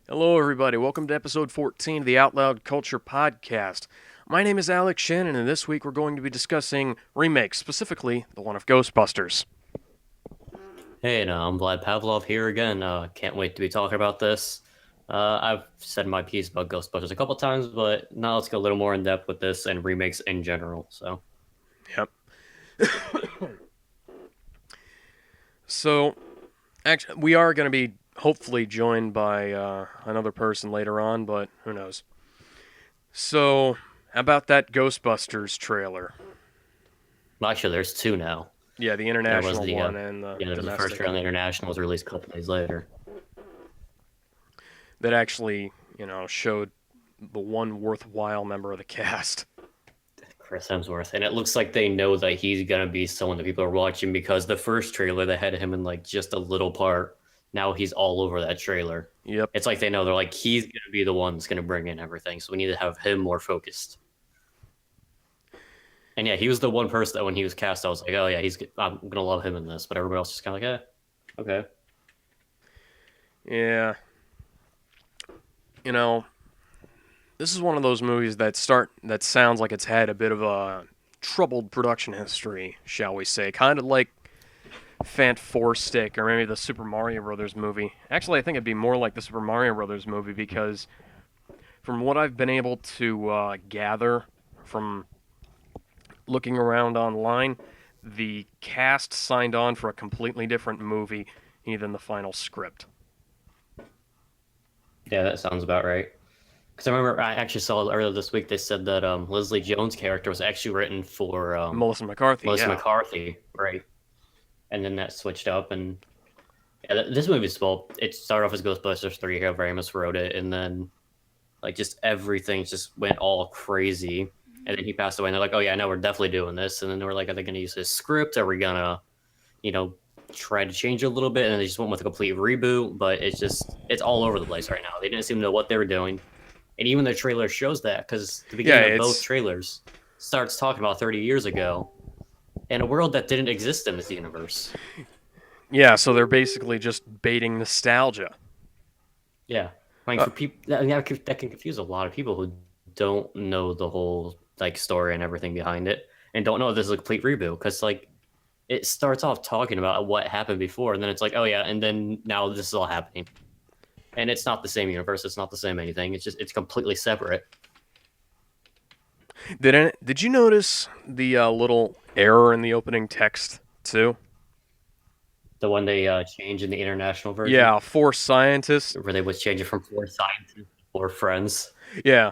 Hello, everybody. Welcome to episode 14 of the OutLoud Culture Podcast. My name is Alex Shannon, and this week we're going to be discussing remakes, specifically the one of Ghostbusters. Hey, and I'm Vlad Pavlov here again. Can't wait to be talking about this. I've said my piece about Ghostbusters a couple times, but now let's go a little more in depth with this and remakes in general. Yep. So, actually, we are going to be hopefully joined by another person later on, but who knows. So, how about that Ghostbusters trailer? Actually, there's two now. Yeah, the There was international the one and the there was the first domestic. trailer on the international was released a couple days later. That actually, showed the one worthwhile member of the cast. Chris Hemsworth, and it looks like they know that he's gonna be someone that people are watching because the first trailer they had him in like just a little part. Now he's all over that trailer. Yep. It's like they know they're like he's gonna be the one that's gonna bring in everything, so we need to have him more focused. And yeah, he was the one person that when he was cast, I was like, oh yeah, I'm gonna love him in this. But everybody else is kind of like, okay. Yeah. You know, this is one of those movies that sounds like it's had a bit of a troubled production history, shall we say? Kind of like Fant Four Stick or maybe the Super Mario Brothers movie. Actually, I think it'd be more like the Super Mario Brothers movie because from what I've been able to gather from looking around online, the cast signed on for a completely different movie than the final script. Yeah, that sounds about right. Because I remember I actually saw earlier this week they said that Leslie Jones' character was actually written for Melissa McCarthy, Melissa yeah. McCarthy, right? And then that switched up, and yeah, this movie's well, it started off as Ghostbusters 3. Harold Ramis wrote it, and then like just everything just went all crazy. And then he passed away, and they're like, "Oh yeah, no, we're definitely doing this." And then they were like, "Are they going to use his script? Are we gonna, you know, try to change it a little bit?" And they just went with a complete reboot. But it's all over the place right now. They didn't seem to know what they were doing, and even the trailer shows that because the Yeah, beginning of both it's trailers starts talking about 30 years ago in a world that didn't exist in this universe. yeah, so they're basically just baiting nostalgia. Yeah, I mean, Uh, for people that can confuse a lot of people who don't know the whole like story and everything behind it, and don't know this is a complete reboot because like it starts off talking about what happened before, and then it's like, oh yeah, and then now this is all happening, and it's not the same universe, it's not the same anything. It's completely separate. did you notice the little error in the opening text too? The one they changed in the international version, Yeah, four scientists. where they was changing from four scientists to four friends. Yeah,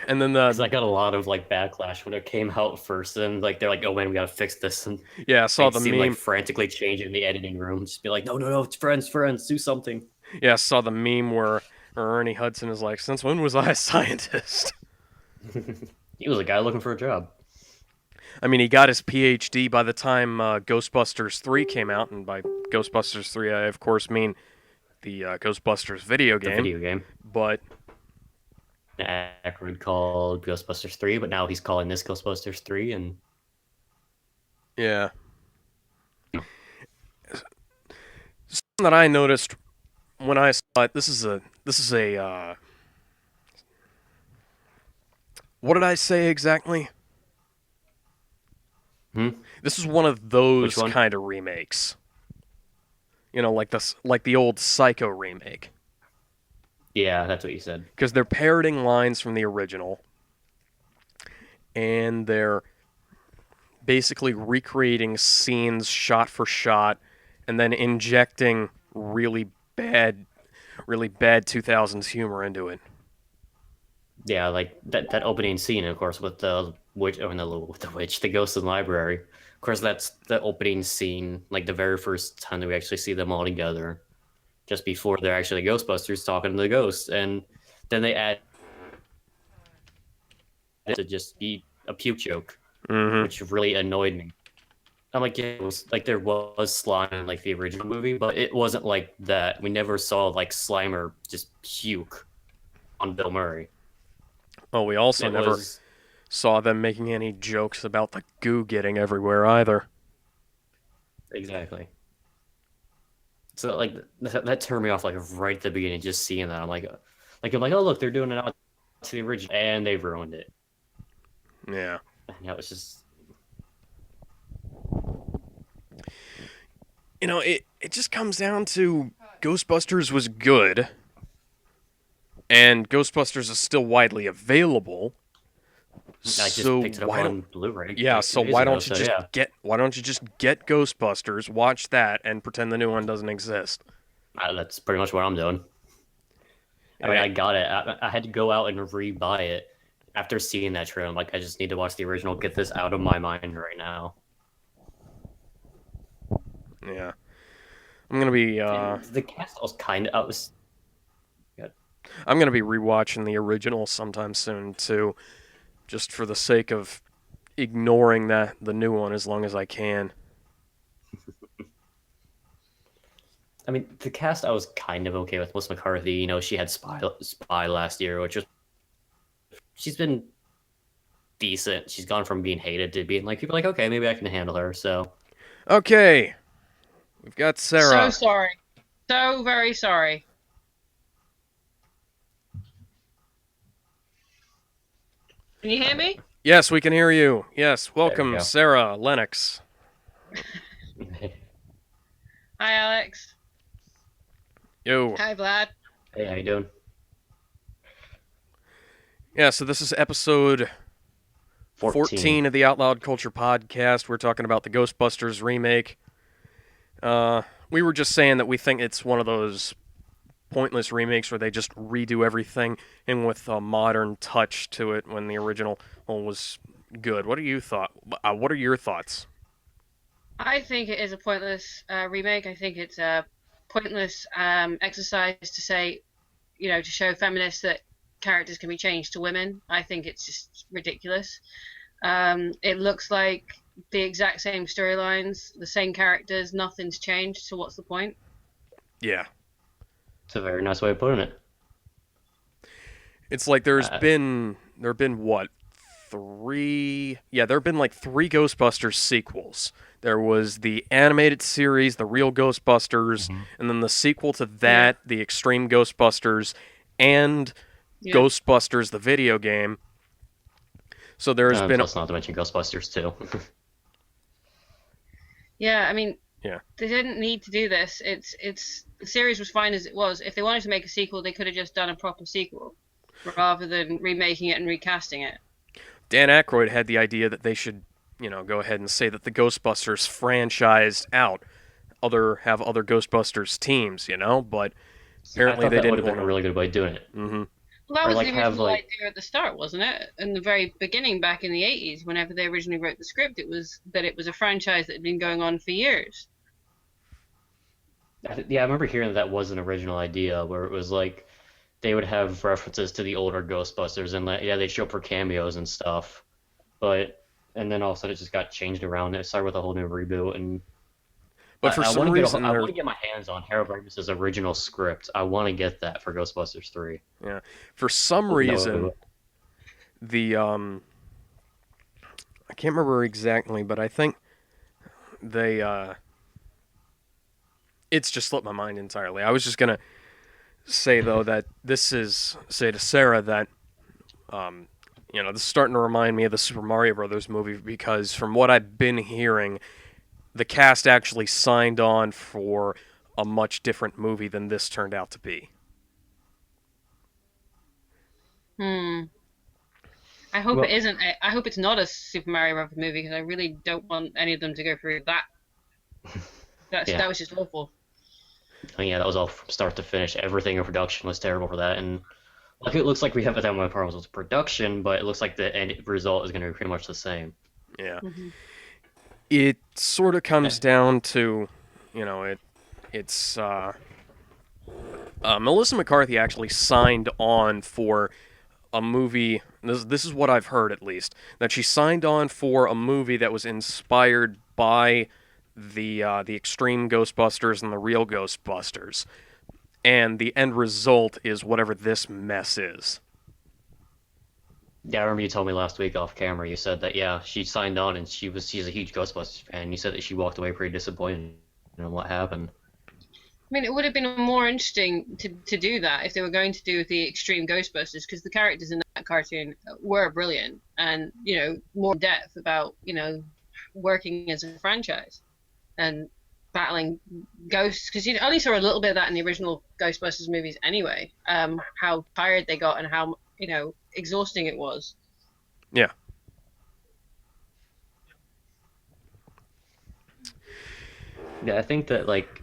and then Because I the got a lot of like backlash when it came out first, and like they're like, "Oh man, we gotta fix this," and yeah, I saw they'd the seem like meme. frantically changing the editing room, just be like, "No, no, no, it's friends, friends, do something." Yeah, I saw the meme where Ernie Hudson is like, "Since when was I a scientist?" He was a guy looking for a job. I mean, he got his PhD by the time Ghostbusters 3 came out, and by Ghostbusters 3, I of course mean the Ghostbusters video The game. video game. But Aykroyd called Ghostbusters 3, but now he's calling this Ghostbusters 3, and yeah, something that I noticed when I saw it, this is a what did I say exactly? hmm? This is one of Which those one? kind of remakes. Like the old Psycho remake, Yeah, that's what you said. because they're parroting lines from the original, and they're basically recreating scenes shot for shot, and then injecting really bad 2000s humor into it. Yeah, like that opening scene, of course, with the witch, or no, with the witch, the ghost in the library. Of course, that's the opening scene, like the very first time that we actually see them all together, just before they're actually Ghostbusters talking to the ghost, and then they add it to just be a puke joke, Mm-hmm. which really annoyed me. I'm like, yeah, it was like there was slime in like the original movie, but it wasn't like that. We never saw like Slimer just puke on Bill Murray. Oh, we also It never was saw them making any jokes about the goo getting everywhere either. exactly. So like that turned me off like right at the beginning. Just seeing that, I'm like, oh look, they're doing it out to the original, and they've ruined it. Yeah. And yeah, it's just It just comes down to Ghostbusters was good, and Ghostbusters is still widely available. I just So picked it up why don't on Blu-ray yeah? a So few days ago. So yeah, why don't you just get Ghostbusters, watch that, and pretend the new one doesn't exist? that's pretty much what I'm doing. I mean, Eh, I got it. I had to go out and re-buy it after seeing that trailer. I'm like, I just need to watch the original, get this out of my mind right now. yeah, I'm gonna be And the cast was kind of, I was, yeah, I'm gonna be rewatching the original sometime soon too, just for the sake of ignoring the new one as long as I can. I mean, the cast I was kind of okay with. Melissa McCarthy, she had Spy last year, which was she's been decent. She's gone from being hated to being like people are like, okay, maybe I can handle her. So Okay, we've got So Sarah. sorry. So very sorry. Can you hear me? Yes, we can hear you. Yes, there we welcome, go. Sarah Lennox. Hi, Alex. Yo. Hi, Vlad. Hey, how you doing? Yeah, so this is episode 14 of the OutLoud Culture Podcast. We're talking about the Ghostbusters remake. We were just saying that we think it's one of those pointless remakes where they just redo everything and with a modern touch to it when the original one was good. What are you thought? What are your thoughts? I think it is a pointless remake. I think it's a pointless exercise to say, to show feminists that characters can be changed to women. I think it's just ridiculous. It looks like the exact same storylines, the same characters, nothing's changed. So what's the point? Yeah. It's a very nice way of putting it. It's like Uh, there have been what? Three. Yeah, there have been like three Ghostbusters sequels. There was the animated series, The Real Ghostbusters, Mhm. and then the sequel to Yeah, that, The Extreme Ghostbusters, and yeah, Ghostbusters the video game. So there's been plus, not to mention Ghostbusters too. yeah. I mean, yeah. they didn't need to do this. The series was fine as it was. If they wanted to make a sequel, they could have just done a proper sequel rather than remaking it and recasting it. Dan Aykroyd had the idea that they should, go ahead and say that the Ghostbusters franchised out, have other Ghostbusters teams, but See, I apparently thought they that would didn't have been want a to. really good way of doing it, Mm-hmm. Well, that or was like the have original like idea at the start, wasn't it? In the very beginning, back in the 80s, whenever they originally wrote the script, it was that it was a franchise that had been going on for years. yeah, I remember hearing that was an original idea where it was like they would have references to the older Ghostbusters and like, yeah, they'd show up for cameos and stuff, but and then all of a sudden it just got changed around. It started with a whole new reboot, and But for I some want to reason, I they're want to get my hands on Harold Ramis's original script. I want to get that for Ghostbusters 3. yeah, for some No, reason the I can't remember exactly, but I think they it's just slipped my mind entirely. I was just gonna say though that say to Sarah that um, this is starting to remind me of the Super Mario Brothers movie because from what I've been hearing, the cast actually signed on for a much different movie than this turned out to be. Hmm. I hope it well, isn't. I hope it's not a Super Mario Bros. Movie because I really don't want any of them to go through that. yeah, That was just awful. I mean, yeah, that was all from start to finish. Everything in production was terrible for that, and like it looks like we have that my problems with production, but it looks like the end result is going to be pretty much the same. Yeah, Hmm. it sort of Yeah, comes down to, it's Melissa McCarthy actually signed on for a movie. This is what I've heard at least that she signed on for a movie that was inspired by the Extreme Ghostbusters and the Real Ghostbusters, and the end result is whatever this mess is. yeah. I remember you told me last week off camera. You said that yeah, she signed on and she's a huge Ghostbusters fan. You said that she walked away pretty disappointed in what happened. I mean, it would have been more interesting to do that if they were going to do the Extreme Ghostbusters, because the characters in that cartoon were brilliant and, more in depth about, working as a franchise and battling ghosts. Because you only saw a little bit of that in the original Ghostbusters movies anyway, how tired they got and how, exhausting it was. Yeah. Yeah, I think that like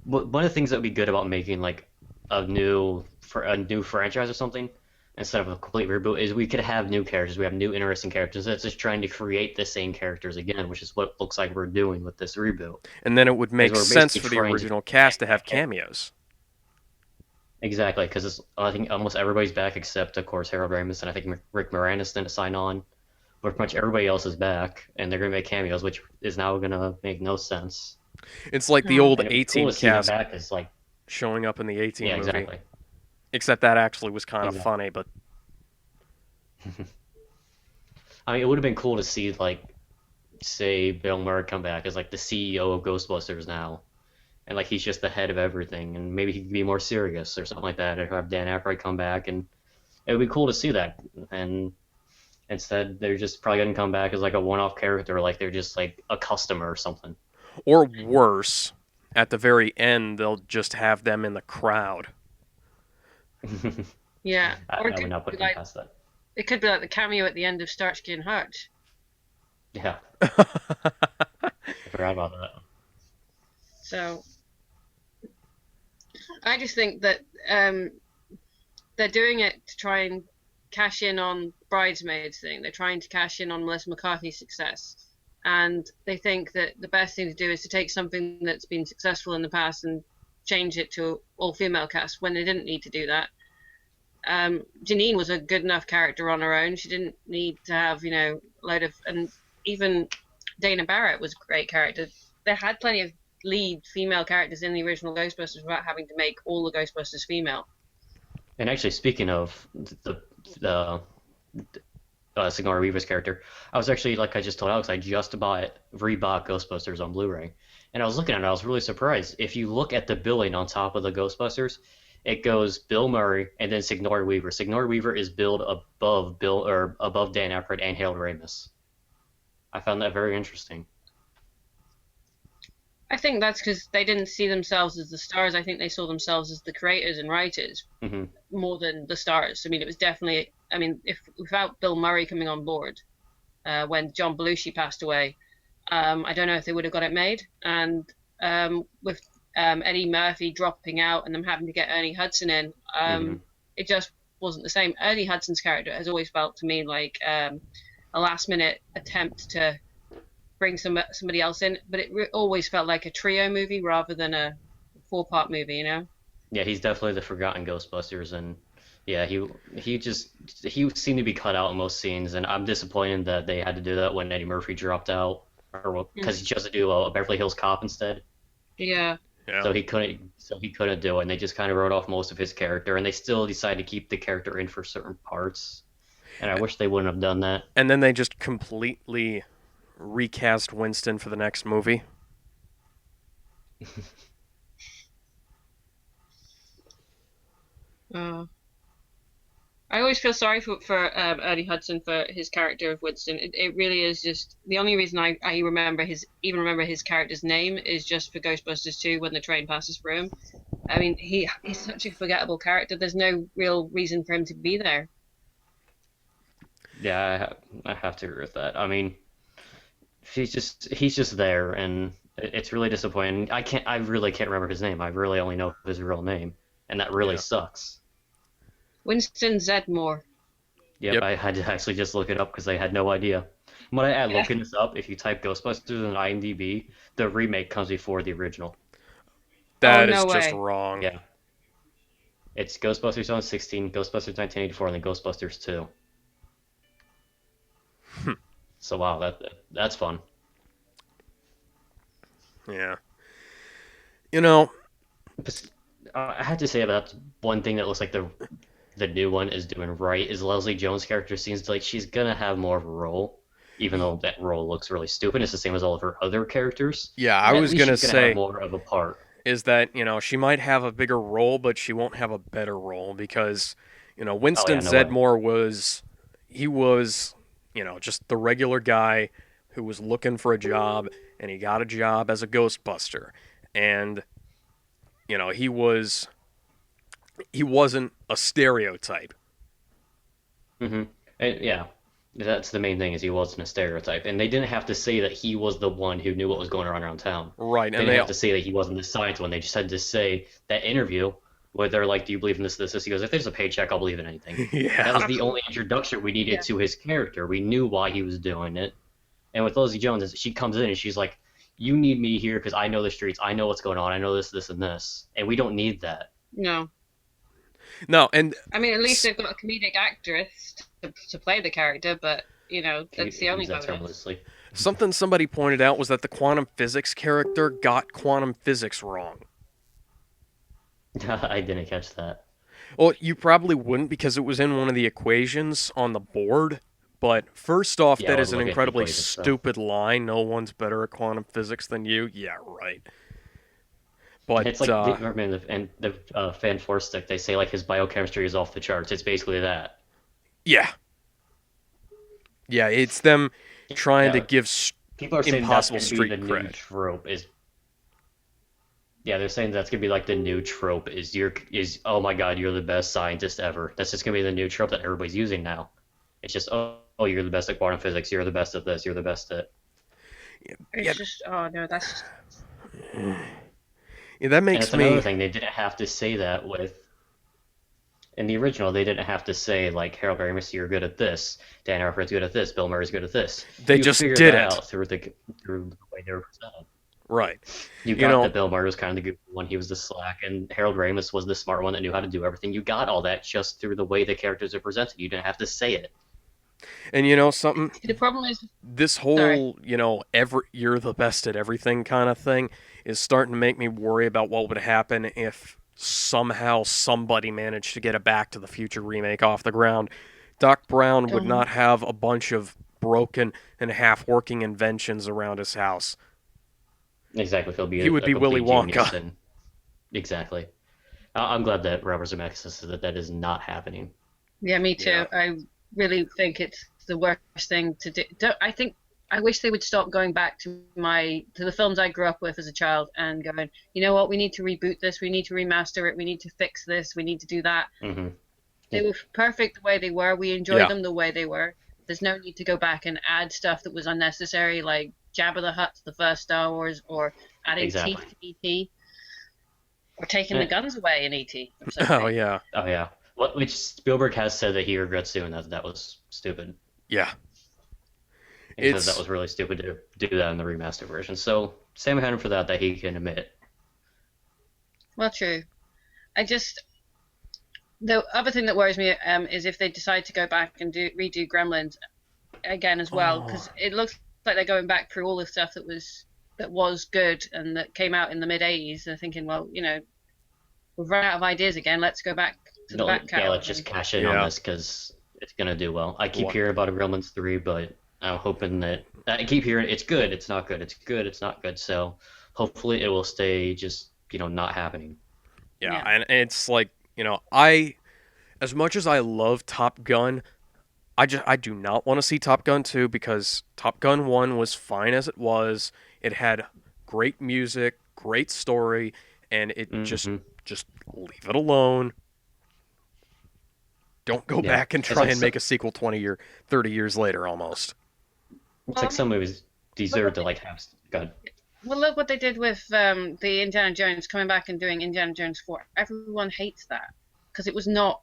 one of the things that would be good about making like a new franchise or something instead of a complete reboot is we could have new characters. We have new interesting characters. That's just trying to create the same characters again, which is what it looks like we're doing with this reboot. And then it would Is make we're sense basically for the trying to original cast to have cameos. exactly because I think almost everybody's back except of course Harold Ramis and I think Rick Moranis didn't sign on. But pretty much everybody else is back, and they're gonna make cameos, which is now gonna make no sense. It's like the Oh. old And it'd be cool A-Team to see them cast back as like showing up in the A-Team yeah, movie. exactly. Except that actually was kind of Exactly. funny, but I mean, it would have been cool to see like say Bill Murray come back as like the CEO of Ghostbusters now, and like he's just the head of everything, and maybe he could be more serious or something like that, or have Dan Aykroyd come back, and it would be cool to see that. And instead, they're just probably gonna come back as like a one-off character, like they're just like a customer or something. or worse, at the very end they'll just have them in the crowd. Yeah, or I would not put them past that. it could be like the cameo at the end of Starsky and Hutch. Yeah, I forgot about that. So I just think that they're doing it to try and cash in on Bridesmaids thing. They're trying to cash in on Melissa McCarthy's success, and they think that the best thing to do is to take something that's been successful in the past and change it to all female cast when they didn't need to do that. Janine was a good enough character on her own. She didn't need to have a load of, and even Dana Barrett was a great character. They had plenty of lead female characters in the original Ghostbusters without having to make all the Ghostbusters female. And actually, speaking of the Sigourney Weaver's character, I was actually like I just told Alex, I just rebought Ghostbusters on Blu-ray, and I was looking at it, I was really surprised. If you look at the billing on top of the Ghostbusters, it goes Bill Murray and then Sigourney Weaver. Sigourney Weaver is billed above above Dan Aykroyd and Harold Ramis. I found that very interesting. I think that's because they didn't see themselves as the stars. I think they saw themselves as the creators and writers Hmm. more than the stars. I mean, it was definitely. I mean, if without Bill Murray coming on board when John Belushi passed away, I don't know if they would have got it made. And with Eddie Murphy dropping out and them having to get Ernie Hudson in, Hmm. it just wasn't the same. Ernie Hudson's character has always felt to me like a last-minute attempt to bring somebody else in, but it always felt like a trio movie rather than a four-part movie. Yeah, he's definitely the forgotten Ghostbusters, and yeah, he seemed to be cut out in most scenes, and I'm disappointed that they had to do that when Eddie Murphy dropped out, or because he chose to do a Beverly Hills Cop instead. Yeah. Yeah. So he couldn't do it, and they just kind of wrote off most of his character, and they still decided to keep the character in for certain parts, and I wish they wouldn't have done that. And then they just completely recast Winston for the next movie. Uh, I always feel sorry for Ernie Hudson for his character of Winston. It really is just the only reason I remember his character's name is just for Ghostbusters 2 when the train passes through him. I mean, he's such a forgettable character. There's no real reason for him to be there. Yeah, I have to agree with that. I mean, he's just there, and it's really disappointing. I really can't remember his name. I really only know his real name, and that really Yeah. sucks. Winston Zedmore. Yep, Yep. I had to actually just look it up because I had no idea. When I add Yeah. looking this up, if you type Ghostbusters on IMDb, the remake comes before the original. Oh, That is no just way. wrong. Yeah, it's Ghostbusters 2016, Ghostbusters 1984, and then Ghostbusters 2. So wow, that's fun. Yeah. You know, But, I had to say about one thing that looks like the new one is doing right is Leslie Jones' character seems like she's gonna have more of a role, even though that role looks really stupid. It's the same as all of her other characters. yeah, I At was least gonna she's gonna have say more of a part. is that, she might have a bigger role, but she won't have a better role because, Oh Winston yeah, no way. Zedmore he was, just the regular guy who was looking for a job, and he got a job as a Ghostbuster. And, he he wasn't a stereotype. hmm yeah, that's the main thing is he wasn't a stereotype, and they didn't have to say that he was the one who knew what was going on around town. Right, They and didn't have to say that he wasn't the science one. They just had to say that interview where they're like, "Do you believe in this?" He goes, "If there's a paycheck, I'll believe in anything." That was yeah. the only Absolutely. introduction we needed Yeah. to his character. We knew why he was doing it. And with Lizzie Jones, she comes in and she's like, "You need me here because I know the streets. I know what's going on. I know this, this, and this." And we don't need that. No. No, and I mean, at least they've got a comedic actress to play the character, but If you that's the use only that term bonus. loosely. something somebody pointed out was that the quantum physics character got quantum physics wrong. I didn't catch that. Well, you probably wouldn't because it was in one of the equations on the board. But first off, Yeah, I that is wasn't an looking at the incredibly equation, so. stupid line. No one's better at quantum physics than you. Yeah, right. It's But like, I mean, the fan force stick, they say like his biochemistry is off the charts. It's basically that. yeah, yeah, it's them trying to Yeah, give people are saying that's impossible going to be street the new cred. trope. Yeah, they're saying that's going to be like the new trope oh my God, you're the best scientist ever. That's just going to be the new trope that everybody's using now. It's just, oh, you're the best at quantum physics. You're the best at this. You're the best at. Yeah, It's just, oh no, that's just yeah, that And makes it's another me. thing, they didn't have to say that with. In the original, they didn't have to say, like, Harold Ramis, you're good at this. Dan Aykroyd's good at this. Bill Murray's good at this. They You just figured did that it. out through the way they were presented. Right. You You got know, that Bill Murray was kind of the goofy one. He was the slack, and Harold Ramis was the smart one that knew how to do everything. You got all that just through the way the characters are presented. You didn't have to say it. and something. the problem is. This Sorry. whole, every you're the best at everything kind of thing is starting to make me worry about what would happen if somehow somebody managed to get a Back to the Future remake off the ground. Doc Brown would Um, not have a bunch of broken and half-working inventions around his house. Exactly. He'll be He would a be Willy complete Wonka. genius, and exactly. I'm glad that Robert Zemeckis says that that is not happening. yeah, me Yeah. too. I really think it's the worst thing to do. I think I wish they would stop going back to the films I grew up with as a child and going, you know what, we need to reboot this, we need to remaster it, we need to fix this, we need to do that. hmm They were perfect the way they were. We enjoyed Yeah. them the way they were. There's no need to go back and add stuff that was unnecessary, like Jabba the Hutt to the first Star Wars, or adding teeth Exactly. to ET, or taking the Eh, guns away in ET or Oh something. yeah. Oh yeah. Which Spielberg has said that he regrets doing that. That was stupid. Yeah. He says that It's was really stupid to do that in the remaster version. So Sam had him for that he can admit. Well, true. I just the other thing that worries me is if they decide to go back and redo Gremlins again as well, oh, because it looks like they're going back through all the stuff that was good and that came out in the mid '80s. They're thinking, well, we've run out of ideas again. Let's go back to the No, back yeah, let's catalog. just cash in on yeah. this because it's gonna do well. I keep What? hearing about a Gremlins 3, but I'm hoping that I keep hearing it's good, it's not good, it's good, it's not good. So hopefully it will stay just not happening. Yeah, Yeah. and it's like, I as much as I love Top Gun, I do not want to see Top Gun 2 because Top Gun 1 was fine as it was. It had great music, great story, and it just hmm just leave it alone. Don't go Yeah, back and it's try like and make a sequel 30 years later almost. Well, some movies look deserve what to they, like have good. well, look what they did with the Indiana Jones coming back and doing Indiana Jones 4. Everyone hates that because it was not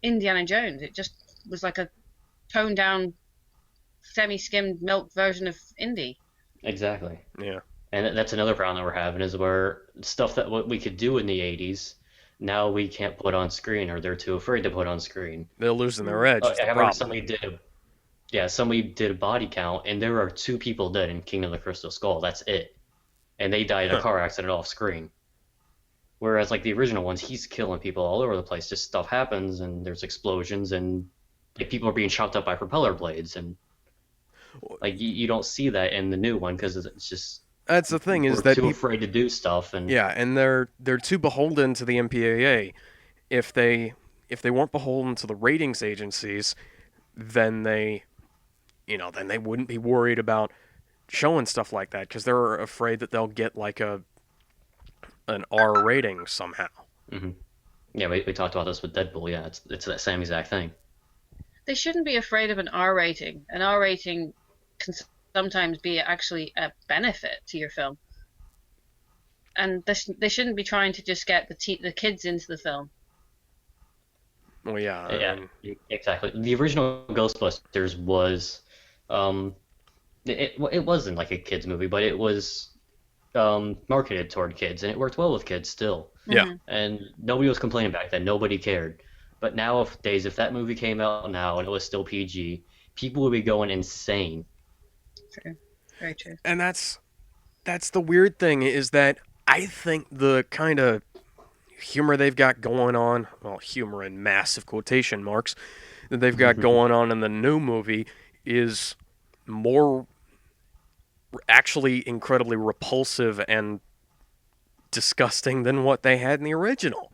Indiana Jones. It just was like a toned down, semi skimmed milk version of Indy. Exactly. Yeah. And that's another problem that we're having is where stuff that what we could do in the 80s, now we can't put on screen or they're too afraid to put on screen. They're losing their edge is I the remember problem. somebody did a body count and there are two people dead in Kingdom of the Crystal Skull. That's it. And they died in a Huh. car accident off screen. Whereas like the original ones, he's killing people all over the place. Just stuff happens and there's explosions and like people are being chopped up by propeller blades and like you don't see that in the new one because it's just that's the thing is We're that too people, afraid to do stuff, and yeah, and they're too beholden to the MPAA. If they weren't beholden to the ratings agencies, then they wouldn't be worried about showing stuff like that because they're afraid that they'll get like an R rating somehow. hmm yeah, we talked about this with Deadpool. Yeah, it's that same exact thing. They shouldn't be afraid of an R rating. An R rating can sometimes be actually a benefit to your film, and they shouldn't be trying to just get the kids into the film. Well, yeah, Yeah, exactly. The original Ghostbusters was, um, it wasn't like a kids movie, but it was marketed toward kids, and it worked well with kids still. yeah, Hmm. And nobody was complaining back then. Nobody cared. But nowadays, if that movie came out now and it was still PG, people would be going insane. True, very true. and that's the weird thing is that I think the kind of humor they've got going on, well, humor in massive quotation marks, that they've got going on in the new movie is more actually incredibly repulsive and disgusting than what they had in the original.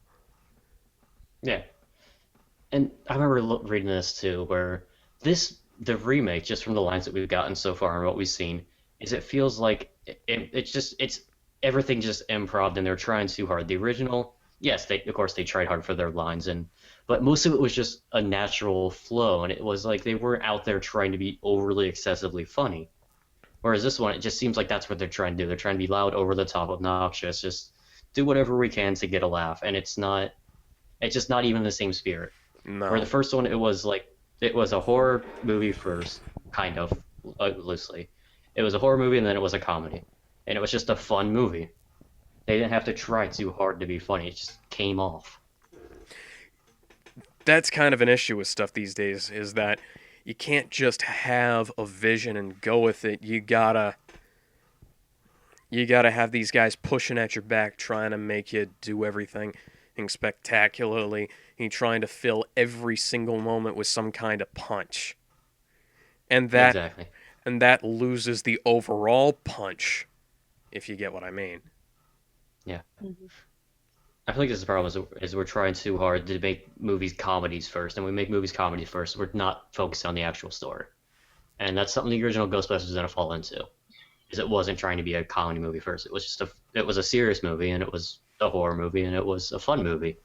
Yeah, and I remember reading this too, where the remake, just from the lines that we've gotten so far and what we've seen, is it feels like it's everything just improv and they're trying too hard. The original, yes, they of course they tried hard for their lines but most of it was just a natural flow, and it was like they weren't out there trying to be overly excessively funny. Whereas this one, it just seems like that's what they're trying to do. They're trying to be loud, over the top, obnoxious, just do whatever we can to get a laugh, and it's just not even the same spirit. Where the No. first one, it was a horror movie first, kind of loosely. It was a horror movie and then it was a comedy, and it was just a fun movie. They didn't have to try too hard to be funny. It just came off. That's kind of an issue with stuff these days is that you can't just have a vision and go with it. You gotta have these guys pushing at your back trying to make you do everything spectacularly and trying to fill every single moment with some kind of punch. And that Exactly. and that loses the overall punch, if you get what I mean. Yeah. Hmm. I feel like this is the problem is we're trying too hard to make movies comedies first, and we make movies comedies first. We're not focused on the actual story, and that's something the original Ghostbusters is gonna fall into. Is it wasn't trying to be a comedy movie first. It was a serious movie, and it was a horror movie, and it was a fun movie,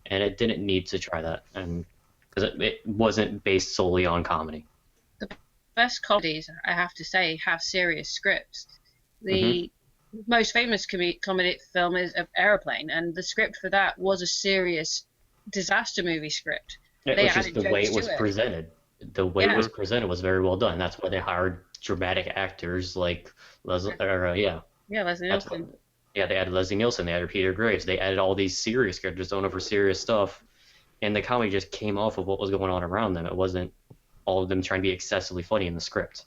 and it didn't need to try that, and because it wasn't based solely on comedy. The best comedies, I have to say, have serious scripts. hmm The most famous comedy film is Aeroplane, and the script for that was a serious disaster movie script. It They was just added the way jokes it to was it. presented. The way it Yeah, was presented was very well done. That's why they hired dramatic actors like Leslie, or yeah, yeah, Leslie that's what. Nielsen. Yeah, they added Leslie Nielsen, they added Peter Graves, they added all these serious characters going over serious stuff, and the comedy just came off of what was going on around them. It wasn't all of them trying to be excessively funny in the script.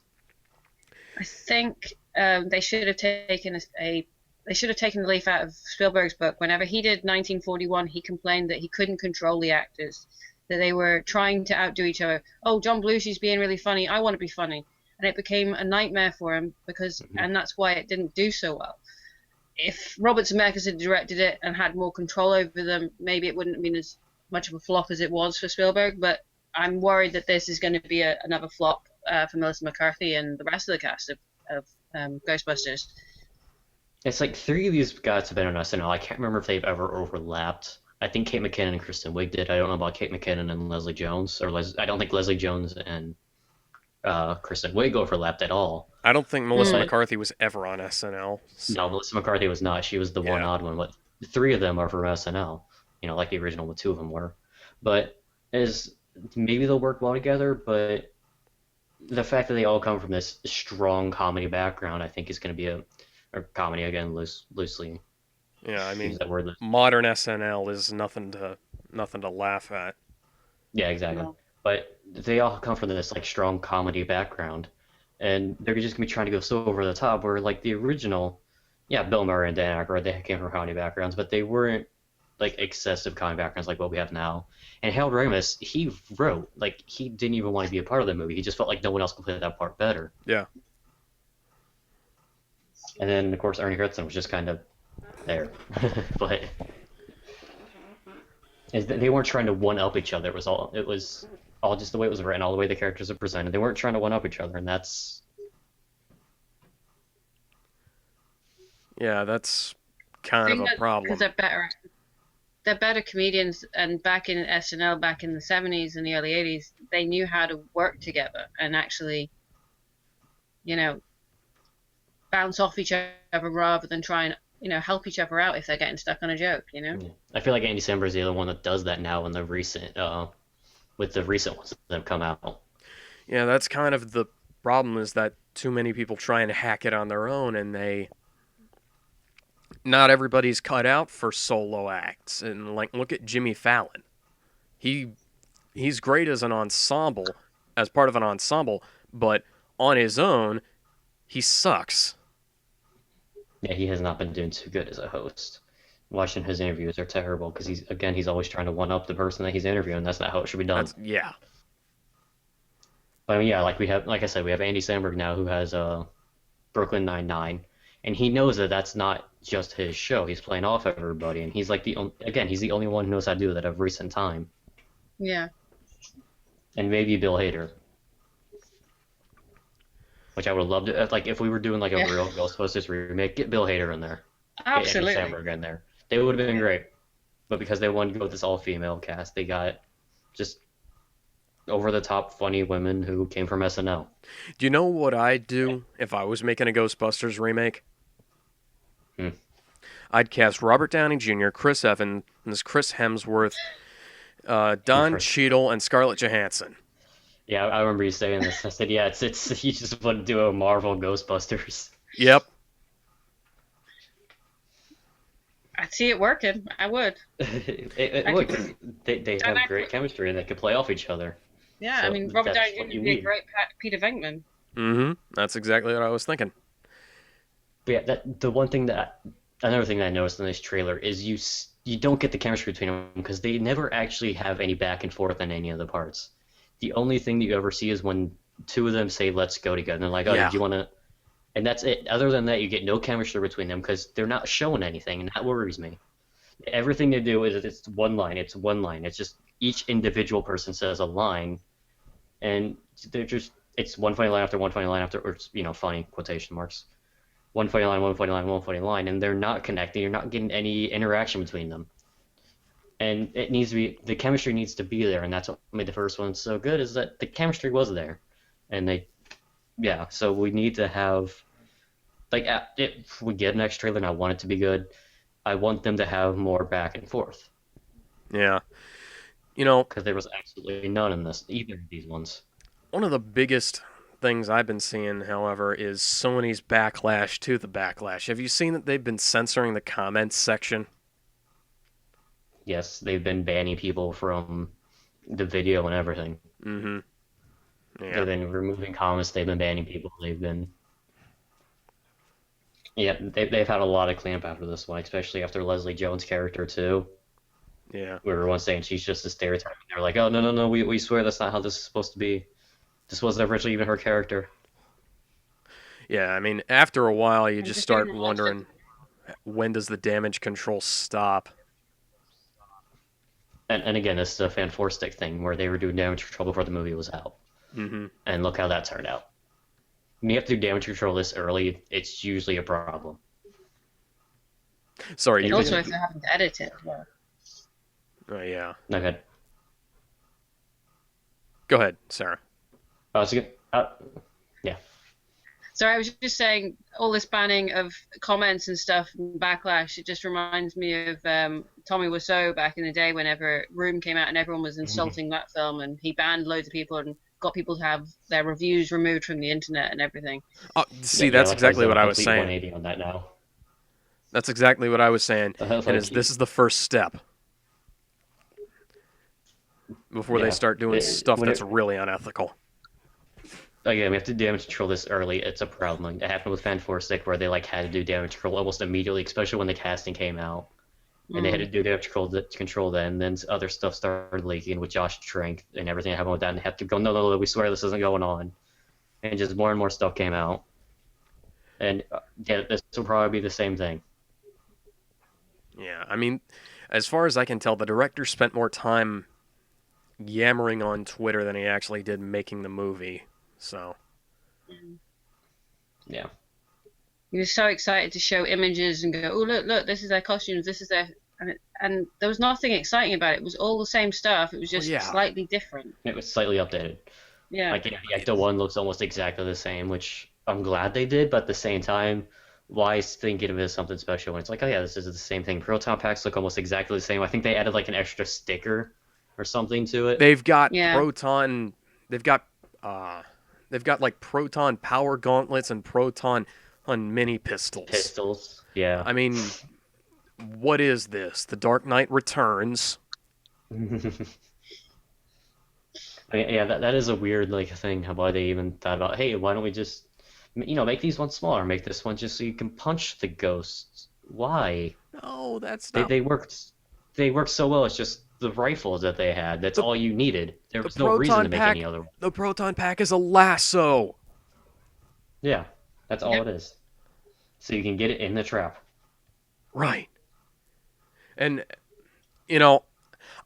I think they should have taken they should have taken the leaf out of Spielberg's book. Whenever he did 1941, he complained that he couldn't control the actors, that they were trying to outdo each other. Oh, John Belushi's being really funny. I want to be funny, and it became a nightmare for him hmm and that's why it didn't do so well. If Robert Zemeckis had directed it and had more control over them, maybe it wouldn't have been as much of a flop as it was for Spielberg. But I'm worried that this is going to be another flop for Melissa McCarthy and the rest of the cast of Ghostbusters. It's like three of these guys have been on SNL. I can't remember if they've ever overlapped. I think Kate McKinnon and Kristen Wiig did. I don't know about Kate McKinnon and Leslie Jones, I don't think Leslie Jones and Kristen Wiig overlapped at all. I don't think Melissa Hmm. But McCarthy was ever on SNL. no, Melissa McCarthy was not. She was the one Yeah. odd one. But three of them are from SNL. Like the original, the two of them were. But as maybe they'll work well together. But the fact that they all come from this strong comedy background, I think, is going to be or comedy again, loosely Yeah, I use mean, that word. modern SNL is nothing to laugh at. Yeah, exactly. No. But they all come from this like strong comedy background, and they're just gonna be trying to go so over the top. Where like the original, yeah, Bill Murray and Dan Aykroyd, they came from comedy backgrounds, but they weren't like excessive comedy backgrounds like what we have now. And Harold Ramis, he wrote like he didn't even want to be a part of the movie. He just felt like no one else could play that part better. Yeah. And then of course Ernie Hudson was just kind of there, but they weren't trying to one up each other. It was all just the way it was written, all the way the characters are presented. They weren't trying to one up each other, and that's Yeah, that's I kind of think a that because problem. they're better comedians, and back in SNL, back in the 70s and the early 80s, they knew how to work together and actually, you know, bounce off each other rather than try and, help each other out if they're getting stuck on a joke, you know? yeah. I feel like Andy Samberg is the other one that does that now in the recent with the recent ones that have come out. Yeah, that's kind of the problem is that too many people try and hack it on their own, and not everybody's cut out for solo acts. And like, look at Jimmy Fallon. He he's great as an ensemble, as part of an ensemble, but on his own, he sucks. Yeah, he has not been doing too good as a host. Watching his interviews are terrible because he's always trying to one up the person that he's interviewing. That's not how it should be done. That's yeah, But I mean, yeah, like I said, we have Andy Samberg now who has Brooklyn Nine-Nine, and he knows that that's not just his show. He's playing off everybody, and he's like he's the only one who knows how to do that of recent time, Yeah, and maybe Bill Hader, which I would love to like if we were doing like a yeah, real Ghostbusters remake, get Bill Hader in there, get Andy absolutely. Samberg in there. They would have been great, but because they wanted to go with this all-female cast, they got just over-the-top funny women who came from SNL. do you know what I'd do if I was making a Ghostbusters remake? Hmm. I'd cast Robert Downey Jr., Chris Evans, Chris Hemsworth, Don Chris. Cheadle, and Scarlett Johansson. Yeah, I remember you saying this. I said, yeah, it's you just want to do a Marvel Ghostbusters. Yep. I'd see it working. I would. It I would, could, 'cause they and have I great could, chemistry and they could play off each other. yeah. I So mean, Robert that's Downey what Jr. you would be a need. great Peter Venkman. Mm-hmm. That's exactly what I was thinking. But yeah, another thing that I noticed in this trailer is you don't get the chemistry between them because they never actually have any back and forth in any of the parts. The only thing that you ever see is when two of them say, "Let's go together," and they're like, "Oh, Yeah. did you want to?" And that's it. Other than that, you get no chemistry between them because they're not showing anything, and that worries me. Everything they do is it's one line. It's one line. It's just each individual person says a line, and they're just it's one funny line after one funny line after, or funny quotation marks. One funny line, one funny line, one funny line, and they're not connecting. You're not getting any interaction between them, and it needs to be the chemistry needs to be there, and that's what made the first one so good is that the chemistry was there, and yeah. So we need to have like if we get an next trailer, and I want it to be good. I want them to have more back and forth Yeah. You know, because there was absolutely none in either of these ones. one of the biggest things I've been seeing, however, is Sony's backlash to the backlash. Have you seen that they've been censoring the comments section? Yes, they've been banning people from the video and everything. Mm-hmm. Yeah. They've been removing comments. They've been banning people. Yeah, they've had a lot of clamp after this one, especially after Leslie Jones' character too. Yeah. We were once saying she's just a stereotype. They're like, oh no no no, we swear that's not how this is supposed to be. This wasn't originally even her character. Yeah. I mean, after a while, you I'm just just getting start lost. wondering when does the damage control stop? And again, this is a fan four stick thing where they were doing damage control before the movie was out, Mm-hmm. and look how that turned out. When you have to do damage control this early, it's usually a problem. Sorry, And you. Also, even if they're having to edit it. Well. Oh, yeah. no good. Go ahead, Sarah. So, yeah. So I was just saying, all this banning of comments and stuff, and backlash, it just reminds me of Tommy Wiseau back in the day whenever Room came out and everyone was insulting that film, and he banned loads of people and got people to have their reviews removed from the internet and everything. Oh, Yeah, see, yeah, that's like how he's exactly done what a I was complete saying. 180 on that now. That's exactly what I was saying. And Like, this is the first step before they yeah, start doing stuff when that's it really unethical. again, we have to damage control this early. It's a problem. Like, it happened with Fan Four Stick where they like had to do damage control almost immediately, especially when the casting came out, and they had to Mm. do damage control then. And then other stuff started leaking with Josh Trank and everything that happened with that, and they had to go, no, no, no, we swear this isn't going on, and just more and more stuff came out. And yeah, this will probably be the same thing. Yeah, I mean, as far as I can tell, the director spent more time yammering on Twitter than he actually did making the movie. So, Yeah. He was so excited to show images and go, "Oh, look, look! This is their costumes. This is their," and there was nothing exciting about it. It was all the same stuff. It was well, just yeah, slightly different. It was slightly updated. Yeah, Like yeah, the Ecto one looks almost exactly the same, which I'm glad they did, but at the same time, why thinking of it as something special when it's like, oh yeah, this is the same thing. Proton packs look almost exactly the same. I think they added like an extra sticker or something to it. they've got yeah, proton, they've got, uh, they've got like proton power gauntlets and proton on mini pistols. Pistols. Yeah. I mean, what is this? The Dark Knight Returns. Yeah, that is a weird like thing. Why they even thought about, hey, why don't we just, make these ones smaller, make this one just so you can punch the ghosts. Why? No, that's They not they worked they worked so well. It's just the rifles that they had. That's the all you needed. There the was no reason proton to make any pack. other one. The proton pack is a lasso. Yeah, that's all yep. it is. So you can get it in the trap. Right. And you know,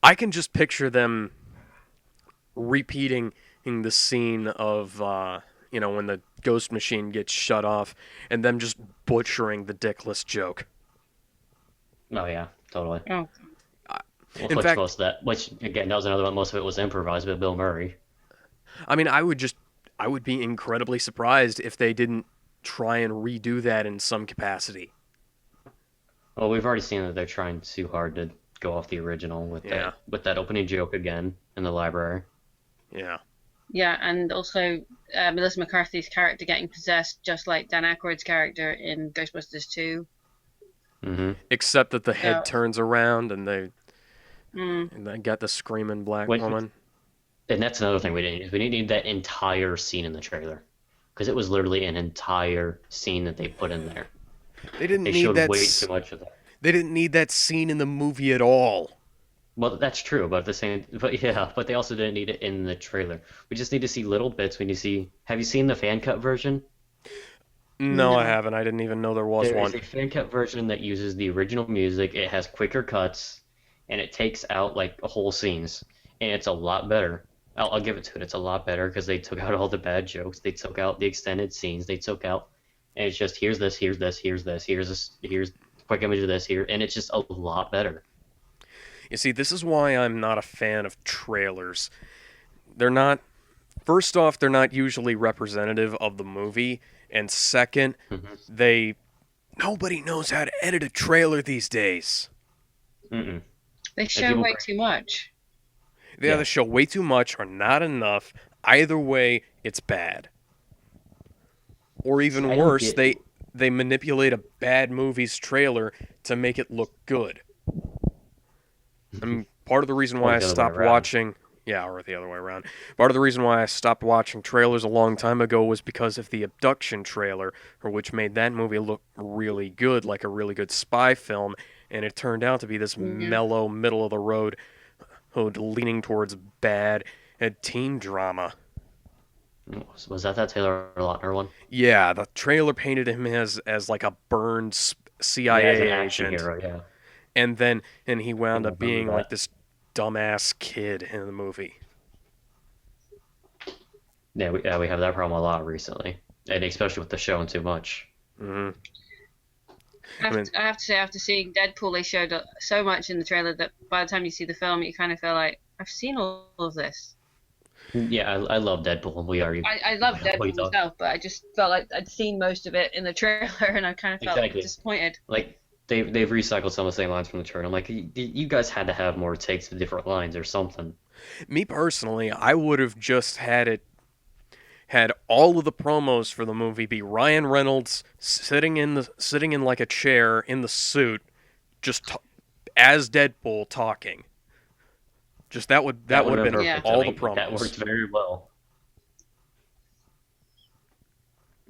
I can just picture them repeating the scene of when the ghost machine gets shut off and them just butchering the dickless joke. Oh yeah, totally. Oh, In Which fact, most of that, which again, that was another one. Most of it was improvised by Bill Murray. I mean, I would be incredibly surprised if they didn't try and redo that in some capacity. Well, we've already seen that they're trying too hard to go off the original with Yeah. that opening joke again in the library. Yeah. yeah, and also Melissa McCarthy's character getting possessed, just like Dan Aykroyd's character in Ghostbusters 2. Mm-hmm. Except that the head So, turns around mm, and they got the screaming black Which, woman. and that's another thing we didn't need. We didn't need that entire scene in the trailer because it was literally an entire scene that they put in there. They didn't They need showed that. way too much of that. They didn't need that scene in the movie at all. Well, that's true, but yeah, but they also didn't need it in the trailer. We just need to see little bits. We need to see. Have you seen the fan cut version? No, I no. haven't. I didn't even know there was There is one. a fan cut version that uses the original music. It has quicker cuts, and it takes out like whole scenes, and it's a lot better. I'll give it to it. It's a lot better because they took out all the bad jokes. They took out the extended scenes. They took out, and it's just here's this, here's this, here's this, here's this, here's a quick image of this here, and it's just a lot better. You see, this is why I'm not a fan of trailers. They're not. First off, they're not usually representative of the movie, and second, Hmm. they nobody knows how to edit a trailer these days. Mm-mm. They And show way too much. They Yeah, either show way too much or not enough. Either way, it's bad. Or see, even I don't worse, get. they manipulate a bad movie's trailer to make it look good. I mean, part of the reason Or why I the other way stopped around. watching, yeah, or the other way around. Part of the reason why I stopped watching trailers a long time ago was because of the Abduction trailer, which made that movie look really good, like a really good spy film, and it turned out to be this Hmm. mellow, middle of the road, leaning towards bad teen drama. Was that Taylor Lautner one? Yeah, the trailer painted him as like a burned Yeah, as an CIA action agent, hero. Yeah, and he I wound up remember being like that. this dumbass kid in the movie. Yeah, we have that problem a lot recently, and especially with the showing too much. Hmm. I I have, mean, to, I have to say, after seeing Deadpool, they showed so much in the trailer that by the time you see the film, you kind of feel like, I've seen all of this. Yeah, I love Deadpool. I love We Deadpool talk myself, but I just felt like I'd seen most of it in the trailer, and I kind of felt exactly disappointed. like they've recycled some of the same lines from the trailer. I'm like, you guys had to have more takes of different lines or something. me personally, I would have just had all of the promos for the movie be Ryan Reynolds sitting in like a chair in the suit, just as Deadpool talking. Just that That would would have have been been Yeah. perfect. I all the think that promos. worked very well.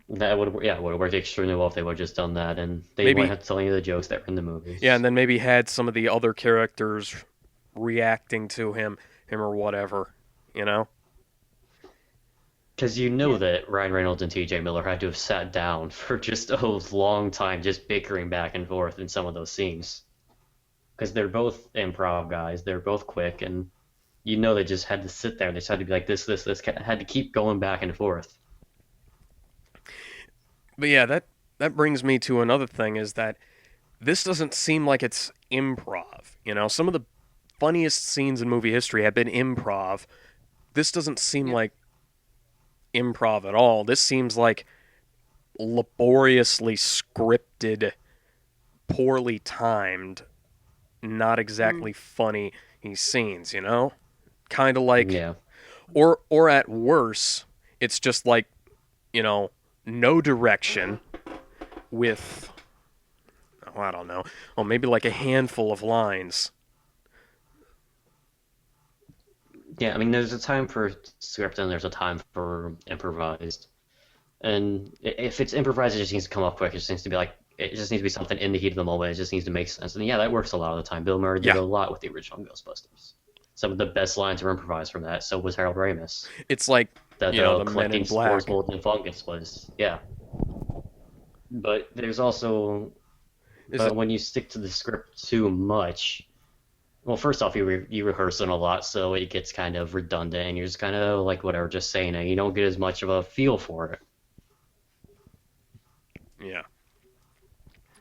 That would have worked extremely well if they would have just done that, and they wouldn't Maybe have to tell any of the jokes that were in the yeah, movies. and then maybe had some of the other characters reacting to him or whatever, you know. Because you know Yeah. that Ryan Reynolds and T.J. Miller had to have sat down for just a long time, just bickering back and forth in some of those scenes. Because they're both improv guys, they're both quick, and you know they just had to sit there. They just had to be like this, had to keep going back and forth. But yeah, that brings me to another thing is that this doesn't seem like it's improv. You know, some of the funniest scenes in movie history have been improv. This doesn't seem Yeah. like improv at all. This seems like laboriously scripted, poorly timed, not Mm. exactly funny scenes, you know? Kind of like Yeah, or at worse, it's just like, you know, no direction with oh, I don't know. Oh, maybe like a handful of lines. yeah. I mean, there's a time for script and there's a time for improvised. And if it's improvised, it just needs to come up quick. It just needs to be like it just needs to be something in the heat of the moment. It just needs to make sense. And yeah, that works a lot of the time. Bill Murray did Yeah, a lot with the original Ghostbusters. Some of the best lines were improvised from that. So was Harold Ramis. it's like, That you know, the the Men collecting in spores, Black. mold, and fungus was yeah. But there's also Is but it when you stick to the script too much, well, first off, you rehearse it a lot, so it gets kind of redundant, and you're just kind of like whatever, just saying it. You don't get as much of a feel for it yeah.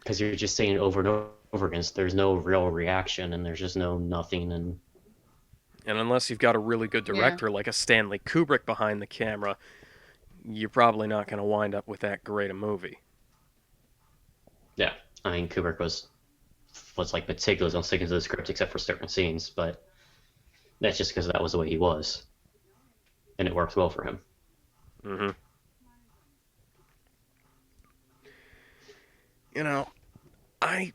because you're just saying it over and over again. So there's no real reaction, and there's just no nothing. And And unless you've got a really good Yeah. director like a Stanley Kubrick behind the camera, you're probably not going to wind up with that great a movie. yeah, I mean, Kubrick was like meticulous on sticking to the script, except for certain scenes, but that's just because that was the way he was, and it worked well for him. Hmm. You know, I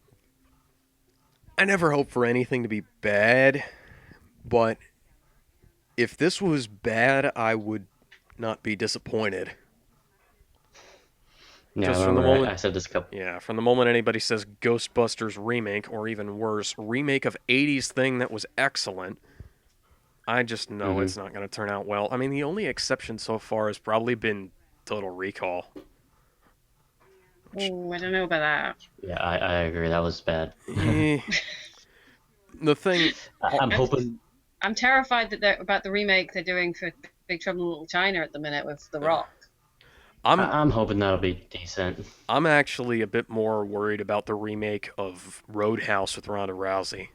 I never hope for anything to be bad, but if this was bad, I would not be disappointed. Yeah, I Just from the remember moment, I said this a couple. yeah, from the moment anybody says Ghostbusters remake, or even worse, remake of 80s thing that was excellent, I just know Hmm. it's not going to turn out well. I mean, the only exception so far has probably been Total Recall. Which, Oh, I don't know about that. Yeah, I agree. That was bad. eh, the thing, oh, I'm I'm hoping. I'm terrified that they're about the remake they're doing for Big Trouble in Little China at the minute with The Rock. I'm I'm hoping that'll be decent. I'm actually a bit more worried about the remake of Roadhouse with Ronda Rousey.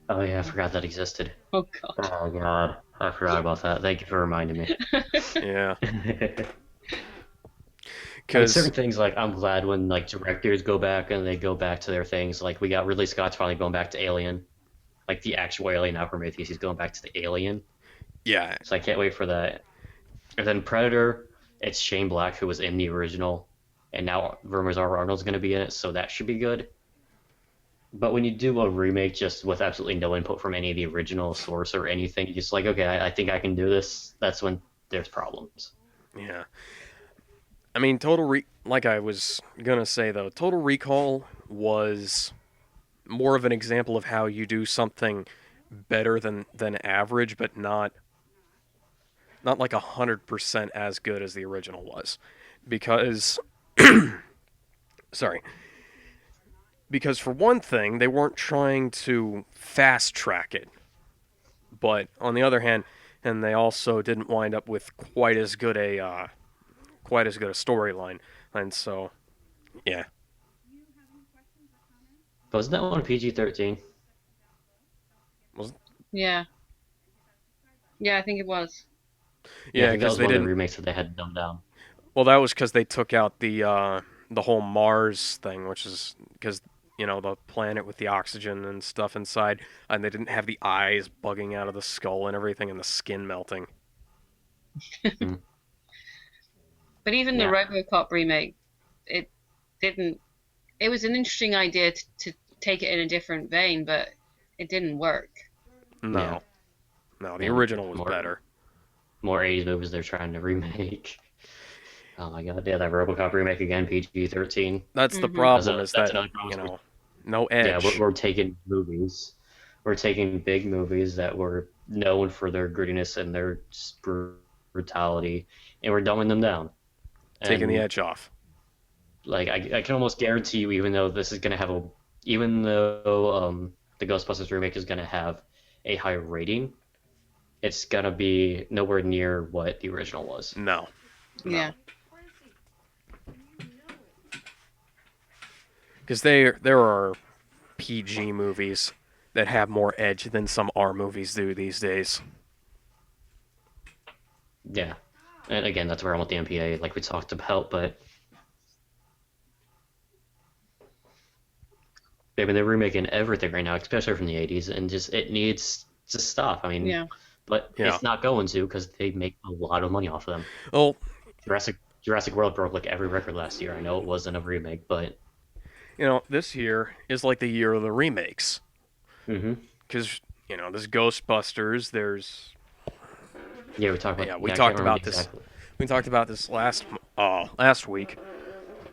Oh yeah, I forgot that existed. Oh God. Oh god, I forgot about that. Thank you for reminding me. Yeah, I mean, because certain things like I'm glad when like directors go back and they go back to their things. Like we got Ridley Scott's finally going back to Alien, like the actual Alien, not Prometheus. He's going back to the Alien, yeah, so I can't wait for that. And then Predator, it's Shane Black who was in the original, and now rumors are Arnold's going to be in it, so that should be good. But when you do a remake just with absolutely no input from any of the original source or anything, you're just like, okay, I think I can do this. That's when there's problems. yeah. I mean, like I was gonna say though, Total Recall was more of an example of how you do something better than average, but not like 100% as good as the original was, because sorry, because for one thing, they weren't trying to fast track it, but on the other hand, and they also didn't wind up with quite as good a storyline, and so yeah, But wasn't that one PG-13? was Yeah. Yeah, I think it was. Yeah, I yeah, think that because was they one of the didn't. remakes that they had to dumb down. Well, that was because they took out the whole Mars thing, which is because the planet with the oxygen and stuff inside, and they didn't have the eyes bugging out of the skull and everything, and the skin melting. Mm. But even the Yeah, RoboCop remake, it didn't. It was an interesting idea to take it in a different vein, but it didn't work. yeah, No, no, the and original was better. more 80s movies they're trying to remake. Oh my god, yeah, that RoboCop remake again, PG-13. That's the Hmm. That's problem, a is that's that another problem. no Yeah, edge. we're taking movies, we're taking big movies that were known for their grittiness and their brutality, and we're dumbing them down. Taking the And edge off. like I can almost guarantee you, even though this is gonna have even though the Ghostbusters remake is gonna have a high rating, it's gonna be nowhere near what the original was. No. Yeah. Because there are PG movies that have more edge than some R movies do these days. Yeah, and again, that's where I want the MPA, like we talked about, but I mean they're remaking everything right now, especially from the '80s, and just it needs to stop. I mean, Yeah. but Yeah. it's not going to because they make a lot of money off of them. Well, Jurassic World broke like every record last year. I know it wasn't a remake, but this year is like the year of the remakes. hmm Because, this Ghostbusters, there's. yeah, we talked about. Yeah, we I talked can't remember about this. exactly. We talked about this last week.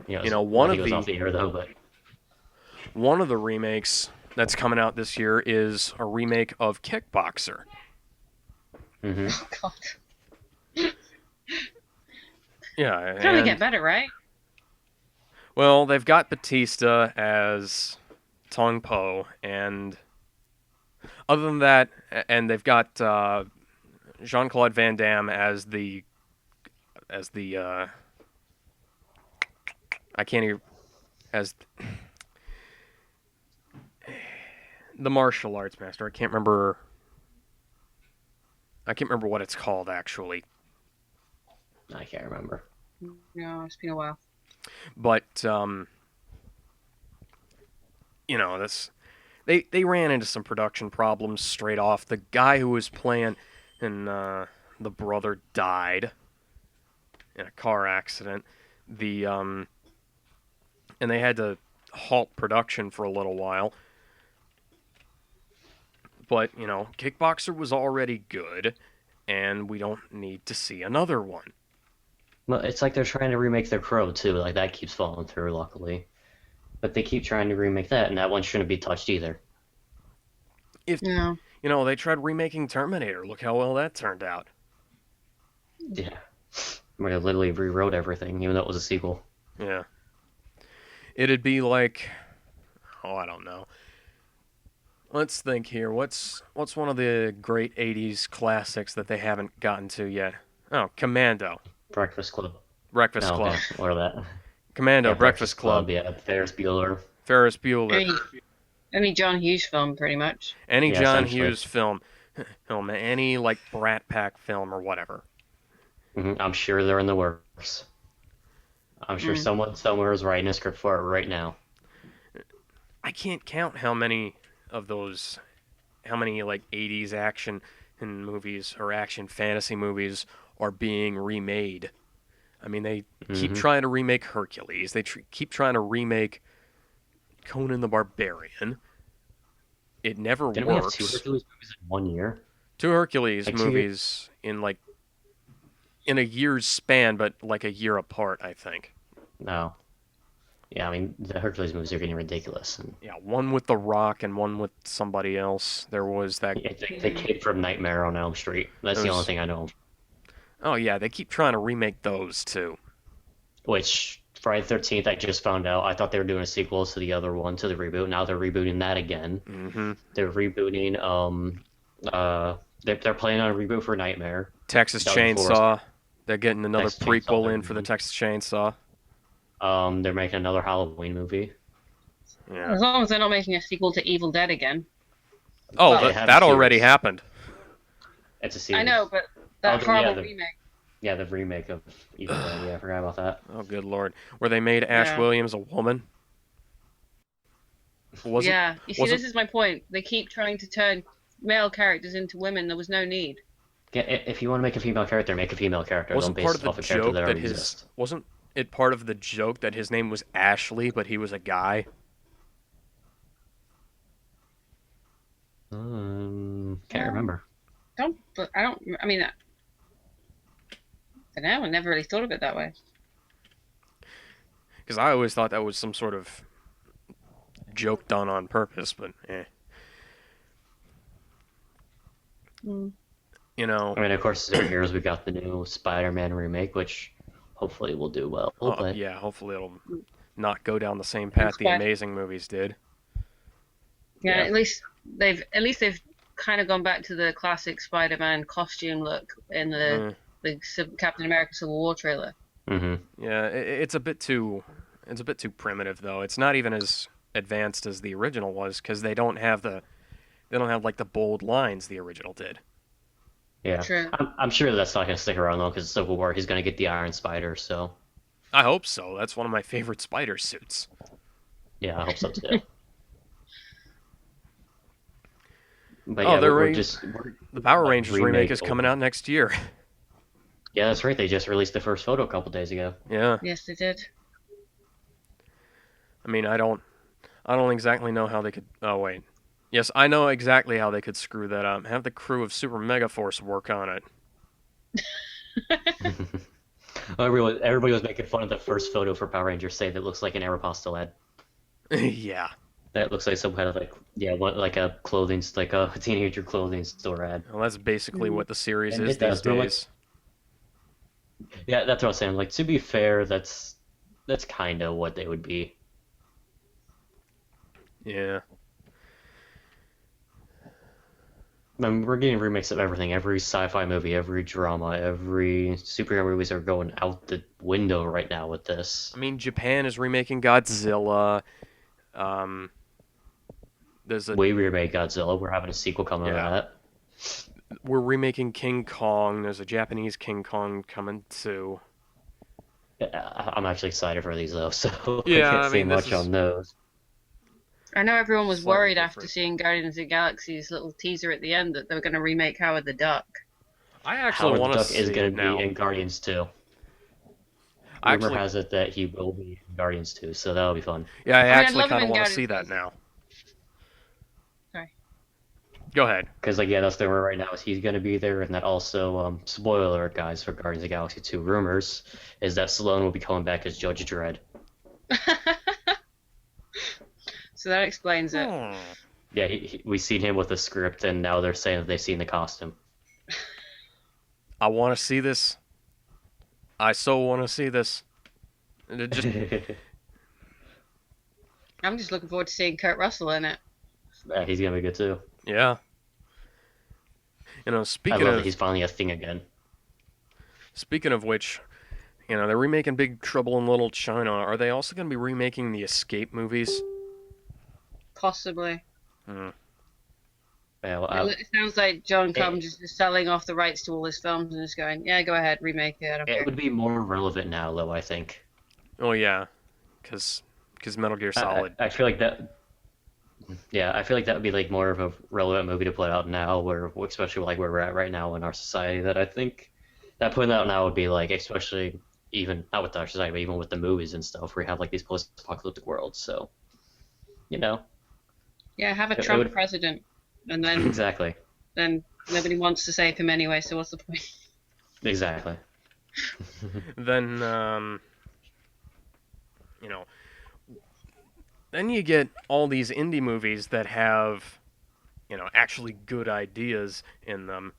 Yeah, One I of think it was off the the air though, but one of the remakes that's coming out this year is a remake of Kickboxer. hmm Oh God. Yeah, Can only and get better, right? well, they've got Batista as Tong Po, and other than that, and they've got Jean-Claude Van Damme as the I can't even as the martial arts master. I can't remember. I can't remember what it's called actually, I can't remember. No, it's been a while. but this they ran into some production problems straight off. The guy who was playing and the brother died in a car accident. And they had to halt production for a little while. But, Kickboxer was already good, and we don't need to see another one. Well, it's like they're trying to remake The Crow too. Like that keeps falling through, luckily. But they keep trying to remake that, and that one shouldn't be touched either. If No. They tried remaking Terminator. Look how well that turned out. Yeah, where they literally rewrote everything, even though it was a sequel. Yeah. It'd be like, I don't know. Let's think here. What's one of the great '80s classics that they haven't gotten to yet? Oh, Commando, Breakfast Club. Breakfast No, Club, okay, or that. Commando, Yeah, Breakfast Club, Yeah, Ferris Bueller. Ferris Bueller, Any John Hughes film, pretty much. any Yeah, John essentially. Hughes film, any like Brat Pack film or whatever. I'm sure they're in the works. I'm sure Mm. someone somewhere is writing a script for it right now. I can't count how many like '80s action movies or action fantasy movies are being remade. I mean, they keep hmm trying to remake Hercules. They keep trying to remake Conan the Barbarian. It never Didn't we have two works. Hercules movies in 1 year? Two Hercules Like 2 years? movies in a year's span, but like a year apart, I think. No. Yeah, I mean the Hercules movies are getting ridiculous, and Yeah, one with The Rock and one with somebody else. There was that. the kid from Nightmare on Elm Street. That's the There's- only thing I know. Oh yeah, they keep trying to remake those too. Which Friday the 13th, I just found out. I thought they were doing a sequel to the other one, to the reboot. Now they're rebooting that again. Hmm They're rebooting. They're planning on a reboot for Nightmare. Texas That was before. Chainsaw. They're getting another Texas Chainsaw, prequel they're in for the rebooting. Texas Chainsaw. They're making another Halloween movie. Yeah. As long as they're not making a sequel to Evil Dead again. Oh, Well, They have that a already series. happened. It's a series. I know, but Oh, that the- horrible yeah, the- remake. Yeah, the remake of Evil Dead. Yeah, I forgot about that. Oh, good lord. Where they made Ash Yeah. Williams a woman? Was Yeah, you see, was it- this is my point. They keep trying to turn male characters into women. There was no need. Yeah, if you want to make a female character, make a female character. Wasn't Don't part base of it off the a character joke that that already his exists. wasn't it part of the joke that his name was Ashley, but he was a guy? Can't remember. But I don't. I mean, I don't know. I never really thought of it that way. Because I always thought that was some sort of joke done on purpose, but eh. Mm. You know, I mean, of course, superheroes. We got the new Spider-Man remake, which hopefully will do well. But yeah, hopefully it'll not go down the same And path the Spy- Amazing movies did. yeah, yeah, at least they've kind of gone back to the classic Spider-Man costume look in the Mm, Captain America Civil War trailer. hmm yeah, it's a bit too primitive though. It's not even as advanced as the original was because they don't have like the bold lines the original did. yeah. True. I'm sure that's not going to stick around though, because Civil War, he's going to get the Iron Spider. So I hope so. That's one of my favorite spider suits. yeah, I hope so too. But Oh, yeah, we're the Power like Rangers remake remake is coming over. out next year. Yeah, that's right. They just released the first photo a couple days ago. Yeah, Yes, they did. I mean, I don't exactly know how they could. Oh wait, yes, I know exactly how they could screw that up. Have the crew of Super Megaforce work on it. Everybody was making fun of the first photo for Power Rangers, say that looks like an Aeropostale ad. Yeah, That looks like some kind of like yeah, like a like a teenager clothing store ad. well, that's basically Mm. what the series And is it these does, but like days. yeah, that's what I was saying. Like to be fair, that's kind of what they would be. Yeah, I mean, we're getting remakes of everything. Every sci-fi movie, every drama, every superhero movies are going out the window right now with this. I mean, Japan is remaking Godzilla. Um, there's a We remade Godzilla. We're having a sequel coming to yeah, that. we're remaking King Kong. There's a Japanese King Kong coming too. I'm actually excited for these though, so I Yeah, can't I say mean, this much is on those. I know everyone was slightly worried after different. seeing Guardians of the Galaxy's little teaser at the end that they were going to remake Howard the Duck. I actually Howard the want to Duck is see going it to be now. in Guardians 2. I Rumor actually, has it that he will be in Guardians 2, so that'll be fun. yeah, I I mean, I'd actually love him kind of in want to see Guardians that 3. now. Sorry. Go ahead. Because like yeah, that's the rumor right now is he's going to be there, and that also spoiler alert, guys, for Guardians of the Galaxy 2 rumors is that Stallone will be coming back as Judge Dredd. So that explains it. Hmm. Yeah, we seen him with the script, and now they're saying that they've seen the costume. I want to see this. I so want to see this. And it just I'm just looking forward to seeing Kurt Russell in it. Yeah, he's going to be good too. yeah. You know, I love that he's finally a thing again. speaking of which, you know, they're remaking Big Trouble in Little China. Are they also going to be remaking the Escape movies? Possibly. Hmm. Yeah, It sounds like John it, Combs is just selling off the rights to all his films and just going, yeah, go ahead, remake it. I don't it care. would be more relevant now, though. I think. Oh yeah, because Metal Gear Solid. I feel like that. Yeah, I feel like that would be like more of a relevant movie to put out now, where especially like where we're at right now in our society. That I think that putting that out now would be like, especially even not with our society, but even with the movies and stuff, where you have like these post-apocalyptic worlds. So you know, Yeah, have a it Trump would president, and then exactly, then nobody wants to save him anyway. So what's the point? exactly. Then you know, then you get all these indie movies that have, you know, actually good ideas in them,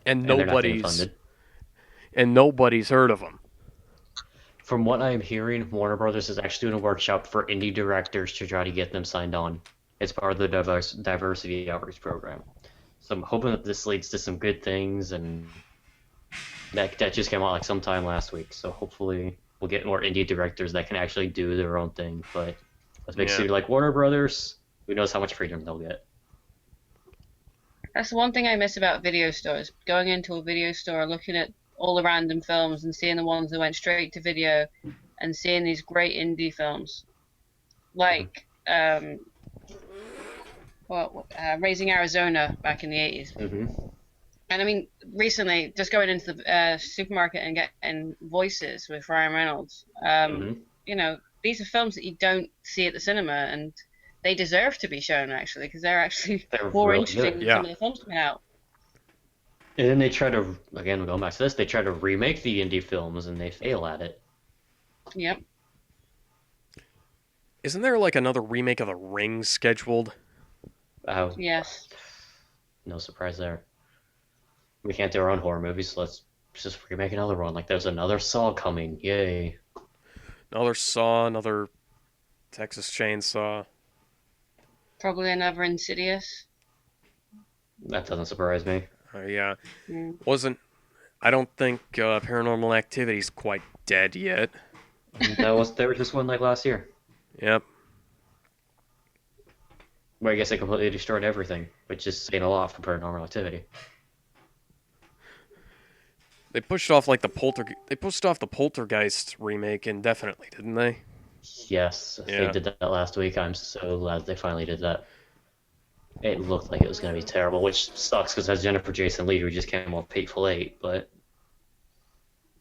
and And they're not getting funded. nobody's heard of them. From what I'm hearing, Warner Brothers is actually doing a workshop for indie directors to try to get them signed on. It's part of the diversity outreach program. So I'm hoping that this leads to some good things, and that just came out like sometime last week. So hopefully we'll get more indie directors that can actually do their own thing. But with a big Yeah, studio like Warner Brothers, who knows how much freedom they'll get. That's the one thing I miss about video stores. Going into a video store, looking at all the random films and seeing the ones that went straight to video, and seeing these great indie films like Raising Arizona back in the 80s. Mm-hmm. And I mean, recently, just going into the supermarket and getting Voices with Ryan Reynolds, Mm-hmm. these are films that you don't see at the cinema, and they deserve to be shown actually, because they're actually They're more really interesting good. than some yeah. of the films coming out. And then they try to, again, going back to this, they try to remake the indie films and they fail at it. Yep. Isn't there like another remake of The Ring scheduled? Uh, Yes. No surprise there. We can't do our own horror movies, so let's just remake another one. Like there's another Saw coming. Yay. Another Saw, another Texas Chainsaw. Probably another Insidious. That doesn't surprise me. Yeah, Mm. wasn't. I don't think Paranormal Activity's quite dead yet. There was just one like last year. Yep. Where I guess they completely destroyed everything, which is saying a lot for Paranormal Activity. They pushed off like They pushed off the Poltergeist remake indefinitely, didn't they? Yes, they Yeah. did that last week. I'm so glad they finally did that. It looked like it was going to be terrible, which sucks because that's Jennifer Jason Leigh who just came off Hateful Eight. But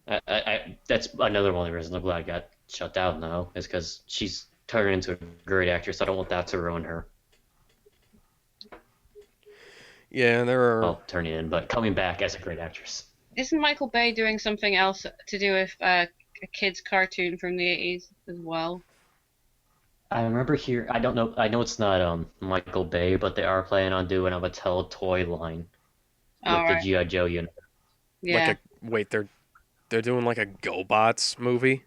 that's another one of the reasons I'm glad it got shut down, though, is because she's turned into a great actress. I don't want that to ruin her. Yeah, there are. Well, turning in, but coming back as a great actress. Isn't Michael Bay doing something else to do with a kids' cartoon from the 80s as well? I remember here. I don't know. I know it's not Michael Bay, but they are planning on doing a Mattel toy line with All the right. GI Joe unit. Yeah. Like a wait, they're doing like a GoBots movie.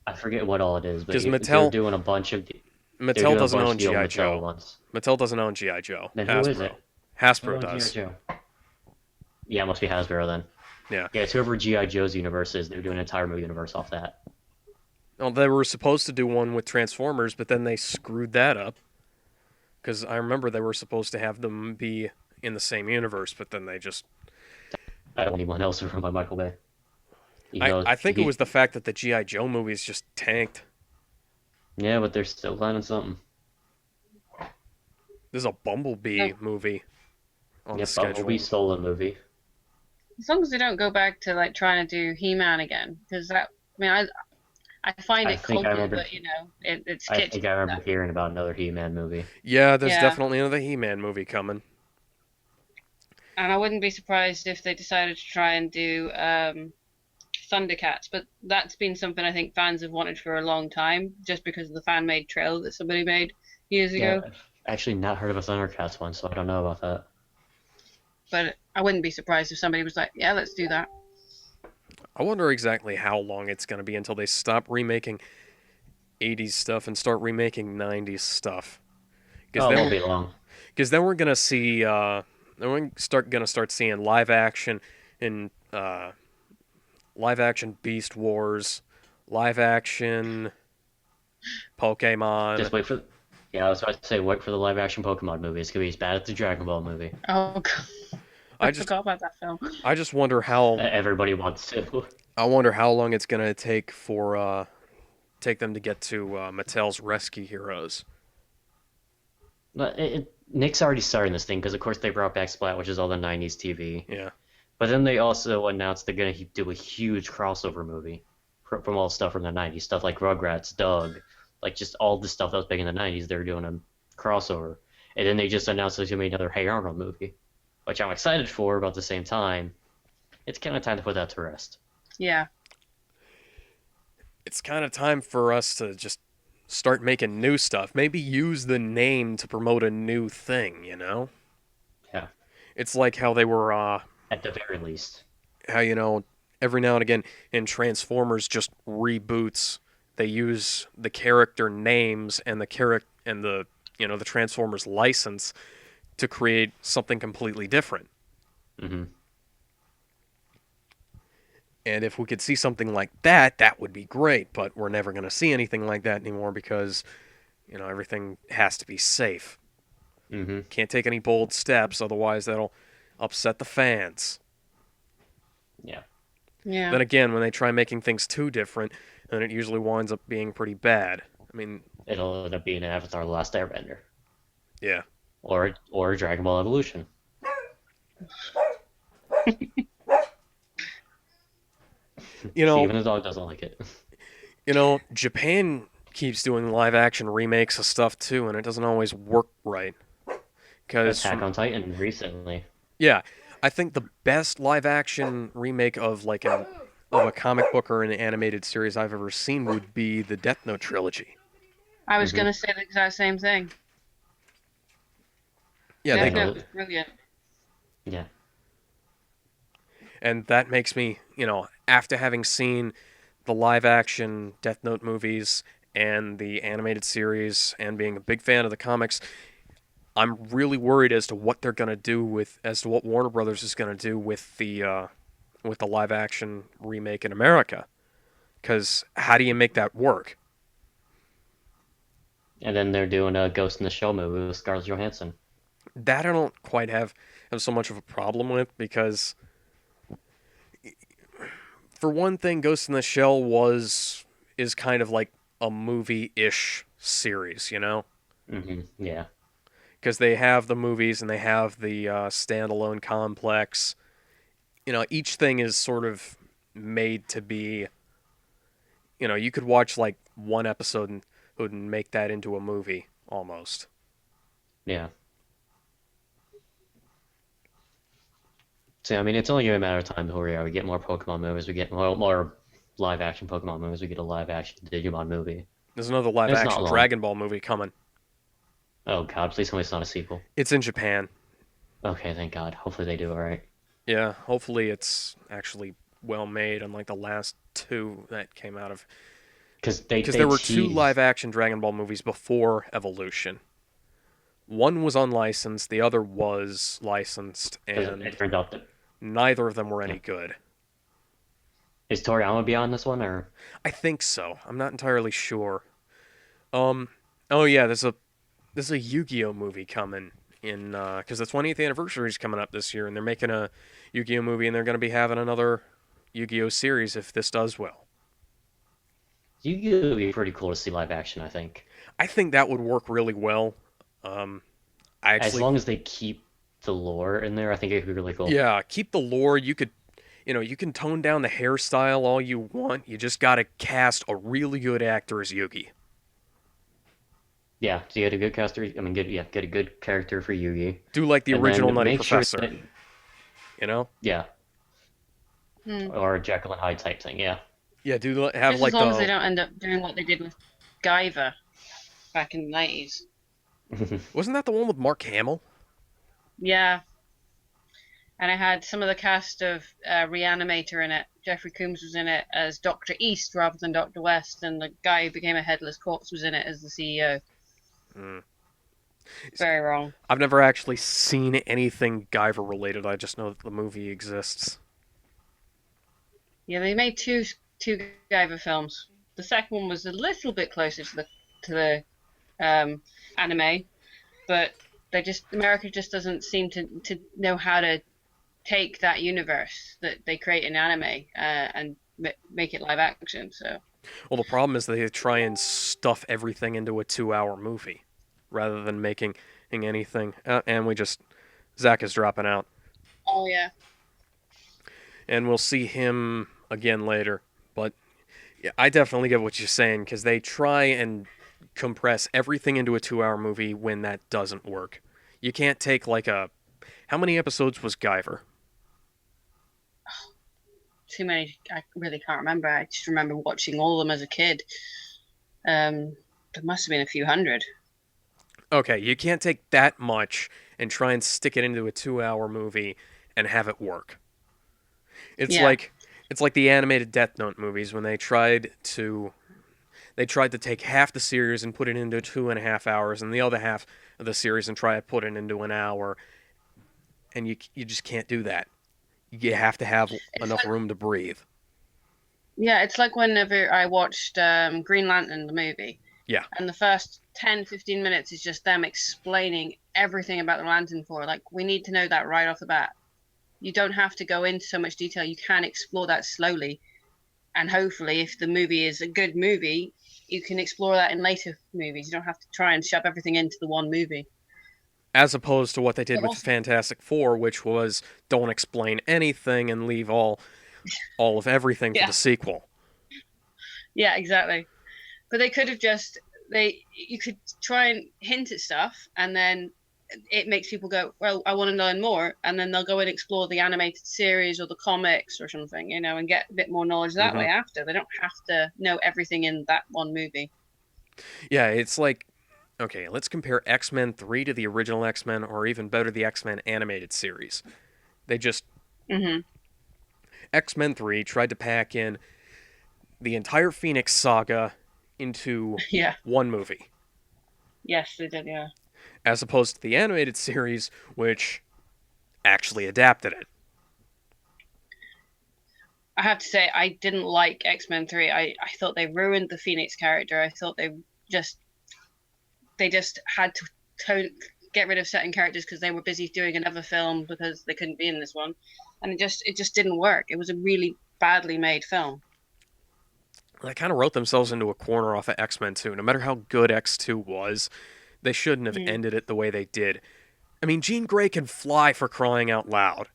I forget what all it is, but Because they're Mattel doing a bunch of they're Mattel doing a doesn't bunch own of the old GI Mattel Joe. ones. Mattel doesn't own GI Joe. Then who is it? Hasbro Who owns does. GI Joe? Yeah, it must be Hasbro then. Yeah. Yeah, it's whoever GI Joe's universe is. They're doing an entire movie universe off that. Well, they were supposed to do one with Transformers, but then they screwed that up. Because I remember they were supposed to have them be in the same universe, but then they just. I don't need anyone else to run by Michael Bay. I think it was the fact that the GI Joe movies just tanked. Yeah, but they're still planning something. There's a Bumblebee movie on the Yep, schedule. Bumblebee stole a movie. As long as they don't go back to like trying to do He-Man again, because that. I mean, I find I it think I clunky, remember- but it's I kitsch. think I remember hearing about another He-Man movie. Yeah, there's Yeah. definitely another He-Man movie coming. And I wouldn't be surprised if they decided to try and do Thundercats, but that's been something I think fans have wanted for a long time, just because of the fan-made trailer that somebody made years Yeah, ago. I've actually not heard of a Thundercats one, so I don't know about that. But I wouldn't be surprised if somebody was like, "Yeah, let's do that." I wonder exactly how long it's going to be until they stop remaking 80s stuff and start remaking 90s stuff. Oh, it won't be long. Because then we're gonna see, then we're gonna start seeing live action in live action Beast Wars, live action Pokemon. Just wait for. Yeah, I was about to say, wait for the live-action Pokemon movie. It's gonna be as bad as the Dragon Ball movie. Oh, God. I I just forgot about that film. I just wonder how Everybody wants to. I wonder how long it's gonna take for take them to get to Mattel's Rescue Heroes. But Nick's already starting this thing because, of course, they brought back Splat, which is all the '90s TV. Yeah. But then they also announced they're gonna do a huge crossover movie from all the stuff from the '90s, stuff like Rugrats, Doug, like just all the stuff that was big in the '90s. They're doing a crossover, and then they just announced there's gonna be another Hey Arnold movie, which I'm excited for. But at the same time, it's kind of time to put that to rest. Yeah. It's kind of time for us to just start making new stuff. Maybe use the name to promote a new thing, you know? Yeah. It's like how they were At the very least. how every now and again in Transformers just reboots they use the character names and the the Transformers license to create something completely different. Hmm. And if we could see something like that, that would be great, but we're never going to see anything like that anymore because everything has to be safe. Hmm. Can't take any bold steps, otherwise that'll upset the fans. Yeah. Yeah. Then again, when they try making things too different, then it usually winds up being pretty bad. I mean, It'll end up being Avatar: The Last Airbender, yeah. or Dragon Ball Evolution. Even the dog doesn't like it. Japan keeps doing live action remakes of stuff too, and it doesn't always work right. Attack on Titan recently. Yeah, I think the best live action remake of a comic book or an animated series I've ever seen would be the Death Note trilogy. I was Mhm. going to say the exact same thing. Yeah, Death they Note was brilliant. Yeah. And that makes me, after having seen the live action Death Note movies and the animated series and being a big fan of the comics, I'm really worried as to what they're going to do as to what Warner Brothers is going to do with the live action remake in America. Because how do you make that work? And then they're doing a Ghost in the Shell movie with Scarlett Johansson. That I don't quite have so much of a problem with because, for one thing, Ghost in the Shell is kind of like a movie-ish series, Yeah. because they have the movies and they have the standalone complex. Each thing is sort of made to be. You could watch like one episode and make that into a movie almost. Yeah. So I mean, it's only a matter of time before we get more Pokemon movies. We get more live action Pokemon movies. We get a live action Digimon movie. There's another live And it's not action long. Dragon Ball movie coming. Oh God, please tell me it's not a sequel. It's in Japan. Okay, thank God. Hopefully they do all right. Yeah, hopefully it's actually well made, unlike the last two that came out of. Because Because they there were two live teased. action Dragon Ball movies before Evolution. One was unlicensed, the other was licensed, Because it and turned out that neither of them were yeah. any good. Is Toriyama be on this one or? I think so. I'm not entirely sure. Um, oh yeah, there's a Yu-Gi-Oh movie coming in because the 20th anniversary is coming up this year, and they're making a Yu-Gi-Oh movie, and they're going to be having another Yu-Gi-Oh series if this does well. Yu-Gi-Oh would be pretty cool to see live action. I think. I think that would work really well. Um, I As actually, long as they keep the lore in there, I think it could be really cool. yeah, keep the lore. You can tone down the hairstyle all you want. You just got to cast a really good actor as Yugi. Yeah, so you get a good caster. I mean, get a good character for Yugi, Do like the and original then Nutty make sure Professor, that you know? yeah, Hmm. or a Jekyll and Hyde type thing. Yeah. Yeah, have Just as like long as they the don't end up doing what they did with Guyver back in the 90s. wasn't that the one with Mark Hamill? Yeah, and I had some of the cast of Reanimator in it. Jeffrey Combs was in it as Doctor East rather than Doctor West, and the guy who became a headless corpse was in it as the CEO. Mm. Very wrong. I've never actually seen anything Guyver related. I just know that the movie exists. Yeah, they made two Guyver films. The second one was a little bit closer to the anime, but America just doesn't seem to know how to take that universe that they create in anime and make it live action. So Well, the problem is they try and stuff everything into a 2-hour movie rather than making anything. And Zach is dropping out, oh yeah, and we'll see him again later. But yeah, I definitely get what you're saying because they try and compress everything into a 2-hour movie when that doesn't work. You can't take like a. How many episodes was Guyver? too many. I really can't remember. I just remember watching all of them as a kid. There must have been a few hundred. Okay, you can't take that much and try and stick it into a 2-hour movie and have it work. It's Yeah, like it's like the animated Death Note movies when they tried to take half the series and put it into 2.5 hours, and the other half of the series and try to put it into an hour, and you just can't do that. You have to have it's enough like room to breathe. yeah, it's like whenever I watched Green Lantern the movie, Yeah. and the first 10-15 minutes is just them explaining everything about the Lantern Corps. Like we need to know that right off the bat. You don't have to go into so much detail. You can explore that slowly, and hopefully, if the movie is a good movie, you can explore that in later movies. You don't have to try and shove everything into the one movie. As opposed to what they did But with the also, Fantastic Four, which was don't explain anything and leave all of everything for yeah, the sequel. yeah, exactly. But they could have just they you could try and hint at stuff, and then it makes people go, well, I want to learn more, and then they'll go and explore the animated series or the comics or something, and get a bit more knowledge that Hmm. way after. They don't have to know everything in that one movie. Yeah, it's like okay, let's compare X Men 3 to the original X Men, or even better, the X Men animated series. They just Hmm. X-Men 3 tried to pack in the entire Phoenix saga into Yeah. one movie, Yes, they did. Yeah. as opposed to the animated series, which actually adapted it. I have to say, I didn't like X-Men 3. I thought they ruined the Phoenix character. I thought just they just had to tone, get rid of certain characters because they were busy doing another film because they couldn't be in this one, and it just didn't work. It was a really badly made film. They kind of wrote themselves into a corner off of X-Men 2. No matter how good X2 was, they shouldn't have Mm. ended it the way they did. I mean, Jean Grey can fly for crying out loud.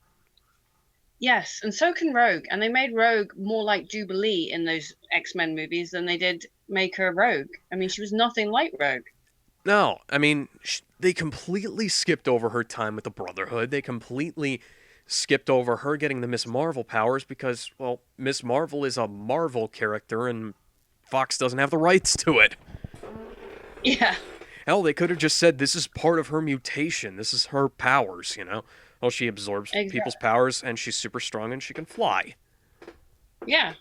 Yes, and so can Rogue, and they made Rogue more like Jubilee in those X-Men movies than they did make her Rogue. I mean, she was nothing like Rogue. No, I mean, they completely skipped over her time with the Brotherhood. They completely skipped over her getting the Miss Marvel powers because, well, Miss Marvel is a Marvel character and Fox doesn't have the rights to it. Yeah, Hell, they could have just said this is part of her mutation. This is her powers, you know? Well, she absorbs people's exactly. powers and she's super strong and she can fly. Yeah,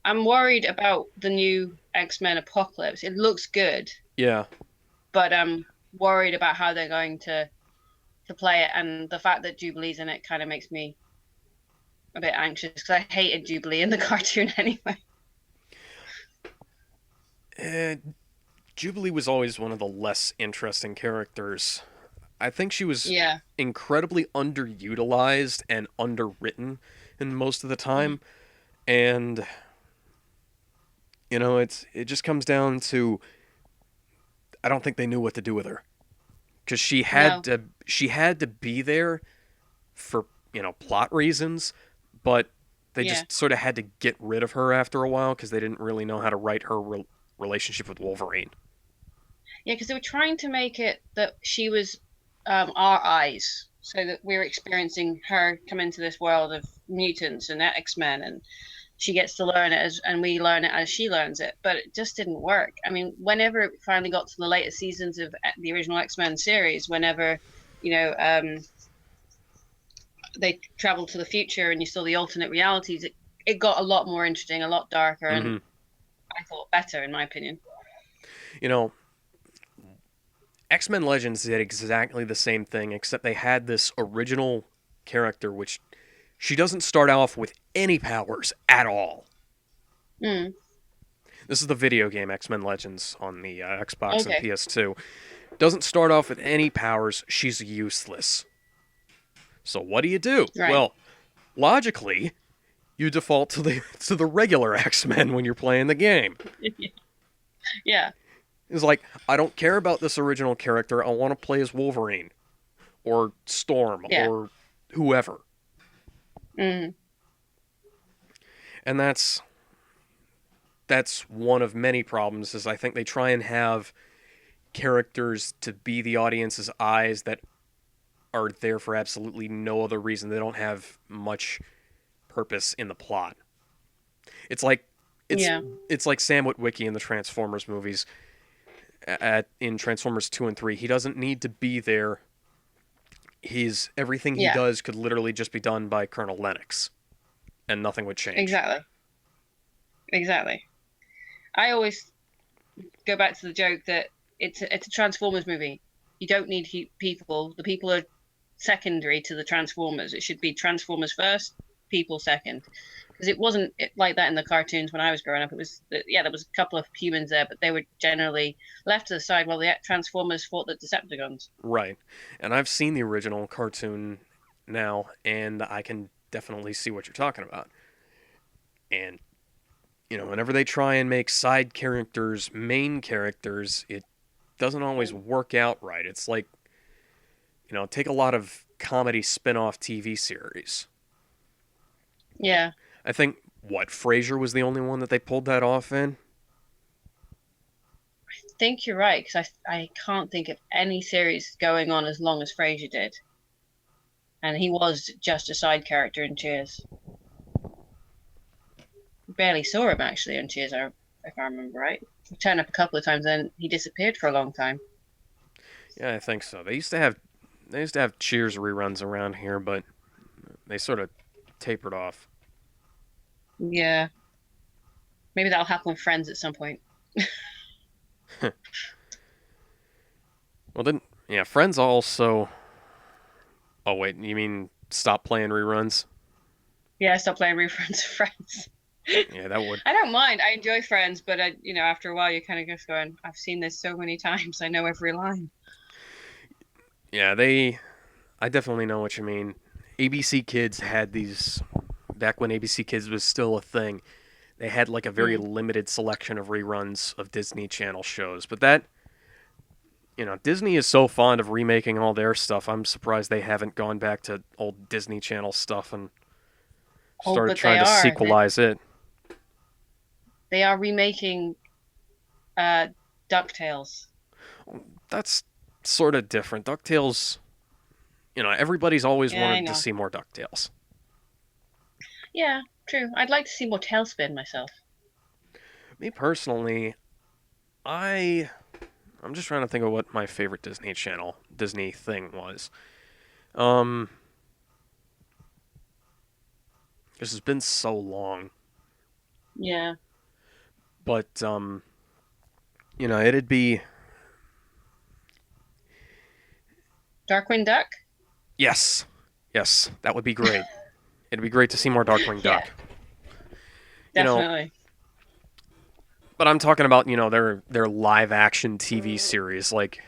I'm worried about the new X-Men Apocalypse. It looks good, Yeah. but I'm worried about how they're going to play it, and the fact that Jubilee's in it kind of makes me a bit anxious because I hated Jubilee in the cartoon anyway. Eh, Jubilee was always one of the less interesting characters. I think she was Yeah. incredibly underutilized and underwritten in most of the Mm. time. And it just comes down to I don't think they knew what to do with her because No. she had to be there for plot reasons, but they Yeah. just sort of had to get rid of her after a while because they didn't really know how to write her relationship with Wolverine. Yeah, because they were trying to make it that she was our eyes, so that we're experiencing her come into this world of mutants and X-Men, and she gets to learn it and we learn it as she learns it. But it just didn't work. I mean, whenever it finally got to the later seasons of the original X-Men series, whenever you know they traveled to the future and you saw the alternate realities, it got a lot more interesting, a lot darker, and Hmm. I thought better, in my opinion. You know, X Men Legends did exactly the same thing, except they had this original character, which she doesn't start off with any powers at all. Mm, This is the video game X Men Legends on the Xbox and okay, PS2. Doesn't start off with any powers. She's useless. So what do? right. Well, logically, you default to the regular X Men when you're playing the game. Yeah, It's like I don't care about this original character. I want to play as Wolverine or Storm yeah. or whoever. Mm, And that's one of many problems is I think they try and have characters to be the audience's eyes that are there for absolutely no other reason. They don't have much purpose in the plot. It's like it's yeah, it's like Sam Witwicky in the Transformers movies. In Transformers 2 and 3, he doesn't need to be there. He's everything he yeah. does could literally just be done by Colonel Lennox and nothing would change. Exactly, exactly. I always go back to the joke that it's a Transformers movie. You don't need people. The people are secondary to the Transformers. It should be Transformers first, people second. Because it wasn't like that in the cartoons when I was growing up. It was yeah, there was a couple of humans there, but they were generally left to the side while the Transformers fought the Decepticons. Right. And I've seen the original cartoon now and I can definitely see what you're talking about. And whenever they try and make side characters main characters, it doesn't always work out right. It's like, take a lot of comedy spin-off TV series. Yeah, I think Frasier was the only one that they pulled that off in. I think you're right because I can't think of any series going on as long as Frasier did, and he was just a side character in Cheers. Barely saw him actually on Cheers, if I remember right. He turned up a couple of times, then he disappeared for a long time. Yeah, I think so. They used to have They used to have Cheers reruns around here, but they sort of tapered off. Yeah, maybe that'll happen with Friends at some point. Well, then, yeah, Friends also. Oh wait, you mean stop playing reruns? Yeah, stop playing reruns of Friends. Yeah, that would. I don't mind. I enjoy Friends, but after a while, you're kind of just going, "I've seen this so many times. I know every line." Yeah, they. I definitely know what you mean. ABC Kids had these back when ABC Kids was still a thing. They had like a very Mm. limited selection of reruns of Disney Channel shows, but that Disney is so fond of remaking all their stuff. I'm surprised they haven't gone back to old Disney Channel stuff and Oh, started but they trying to are. sequelize it. They are remaking uh DuckTales. That's sort of different. DuckTales, everybody's always Yeah, I wanted to know. see more DuckTales. Yeah, true. I'd like to see more Tailspin myself. Me personally, I I'm just trying to think of what my favorite Disney thing was. Um, this has been so long, Yeah. but it'd be Darkwing Duck? yes, yes, that would be great. It'd be great to see more Darkwing Yeah, Duck. You know, definitely. but I'm talking about their live action TV series, like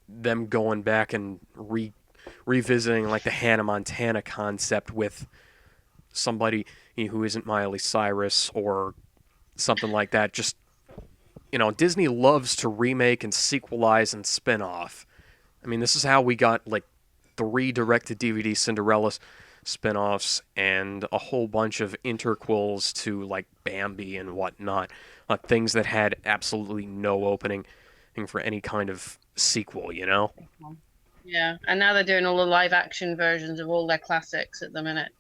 them going back and revisiting like the Hannah Montana concept with somebody who isn't Miley Cyrus or something like that. Just Disney loves to remake and sequelize and spin off. I mean, this is how we got like three direct to DVD Cinderella spin-offs and a whole bunch of interquels to like Bambi and whatnot, things that had absolutely no opening for any kind of sequel. Yeah, and now they're doing all the live action versions of all their classics at the minute.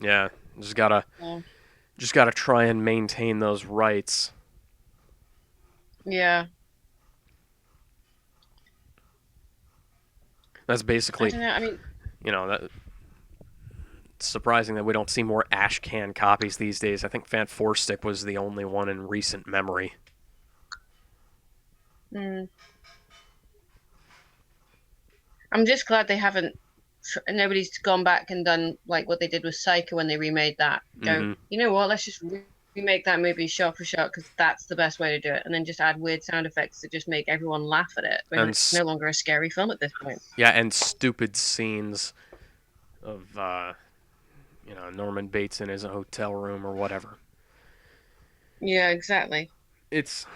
Yeah, just gotta Yeah. just gotta try and maintain those rights. Yeah. That's I basically, don't know. I mean, that. It's surprising that we don't see more ash can copies these days. I think Fan Four Stick was the only one in recent memory. mm, I'm just glad they haven't. Nobody's gone back and done like what they did with Psycho when they remade that. Go, Mm-hmm. you know what? Let's just remake that movie shot for shot because that's the best way to do it, and then just add weird sound effects to just make everyone laugh at it when And it's no longer a scary film at this point. yeah, and stupid scenes of Norman Bates in his hotel room or whatever. Yeah, exactly. It's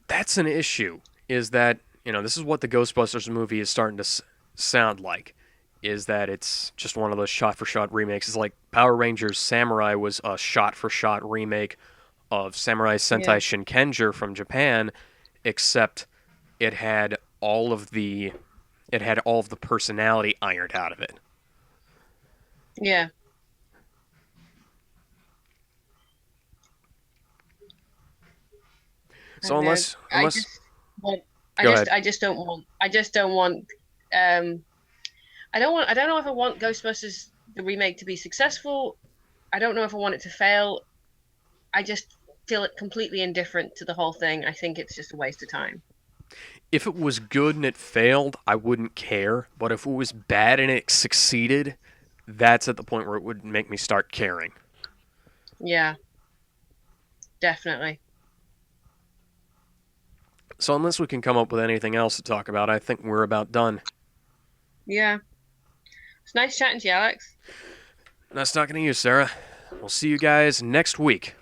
that's an issue. Is that this is what the Ghostbusters movie is starting to sound like. Is that it's just one of those shot-for-shot remakes? It's like Power Rangers Samurai was a shot-for-shot remake of Samurai Sentai Yeah. Shinkenger from Japan, except it had all of the personality ironed out of it. Yeah. I So don't know. unless I unless just want. go ahead. I just don't want. I just don't want. Um. I don't want. I don't know if I want Ghostbusters the remake to be successful. I don't know if I want it to fail. I just feel it completely indifferent to the whole thing. I think it's just a waste of time. If it was good and it failed, I wouldn't care. But if it was bad and it succeeded, that's at the point where it would make me start caring. Yeah, definitely. So unless we can come up with anything else to talk about, I think we're about done. Yeah. It's nice chatting to you, Alex. Nice talking to you, Sarah. We'll see you guys next week.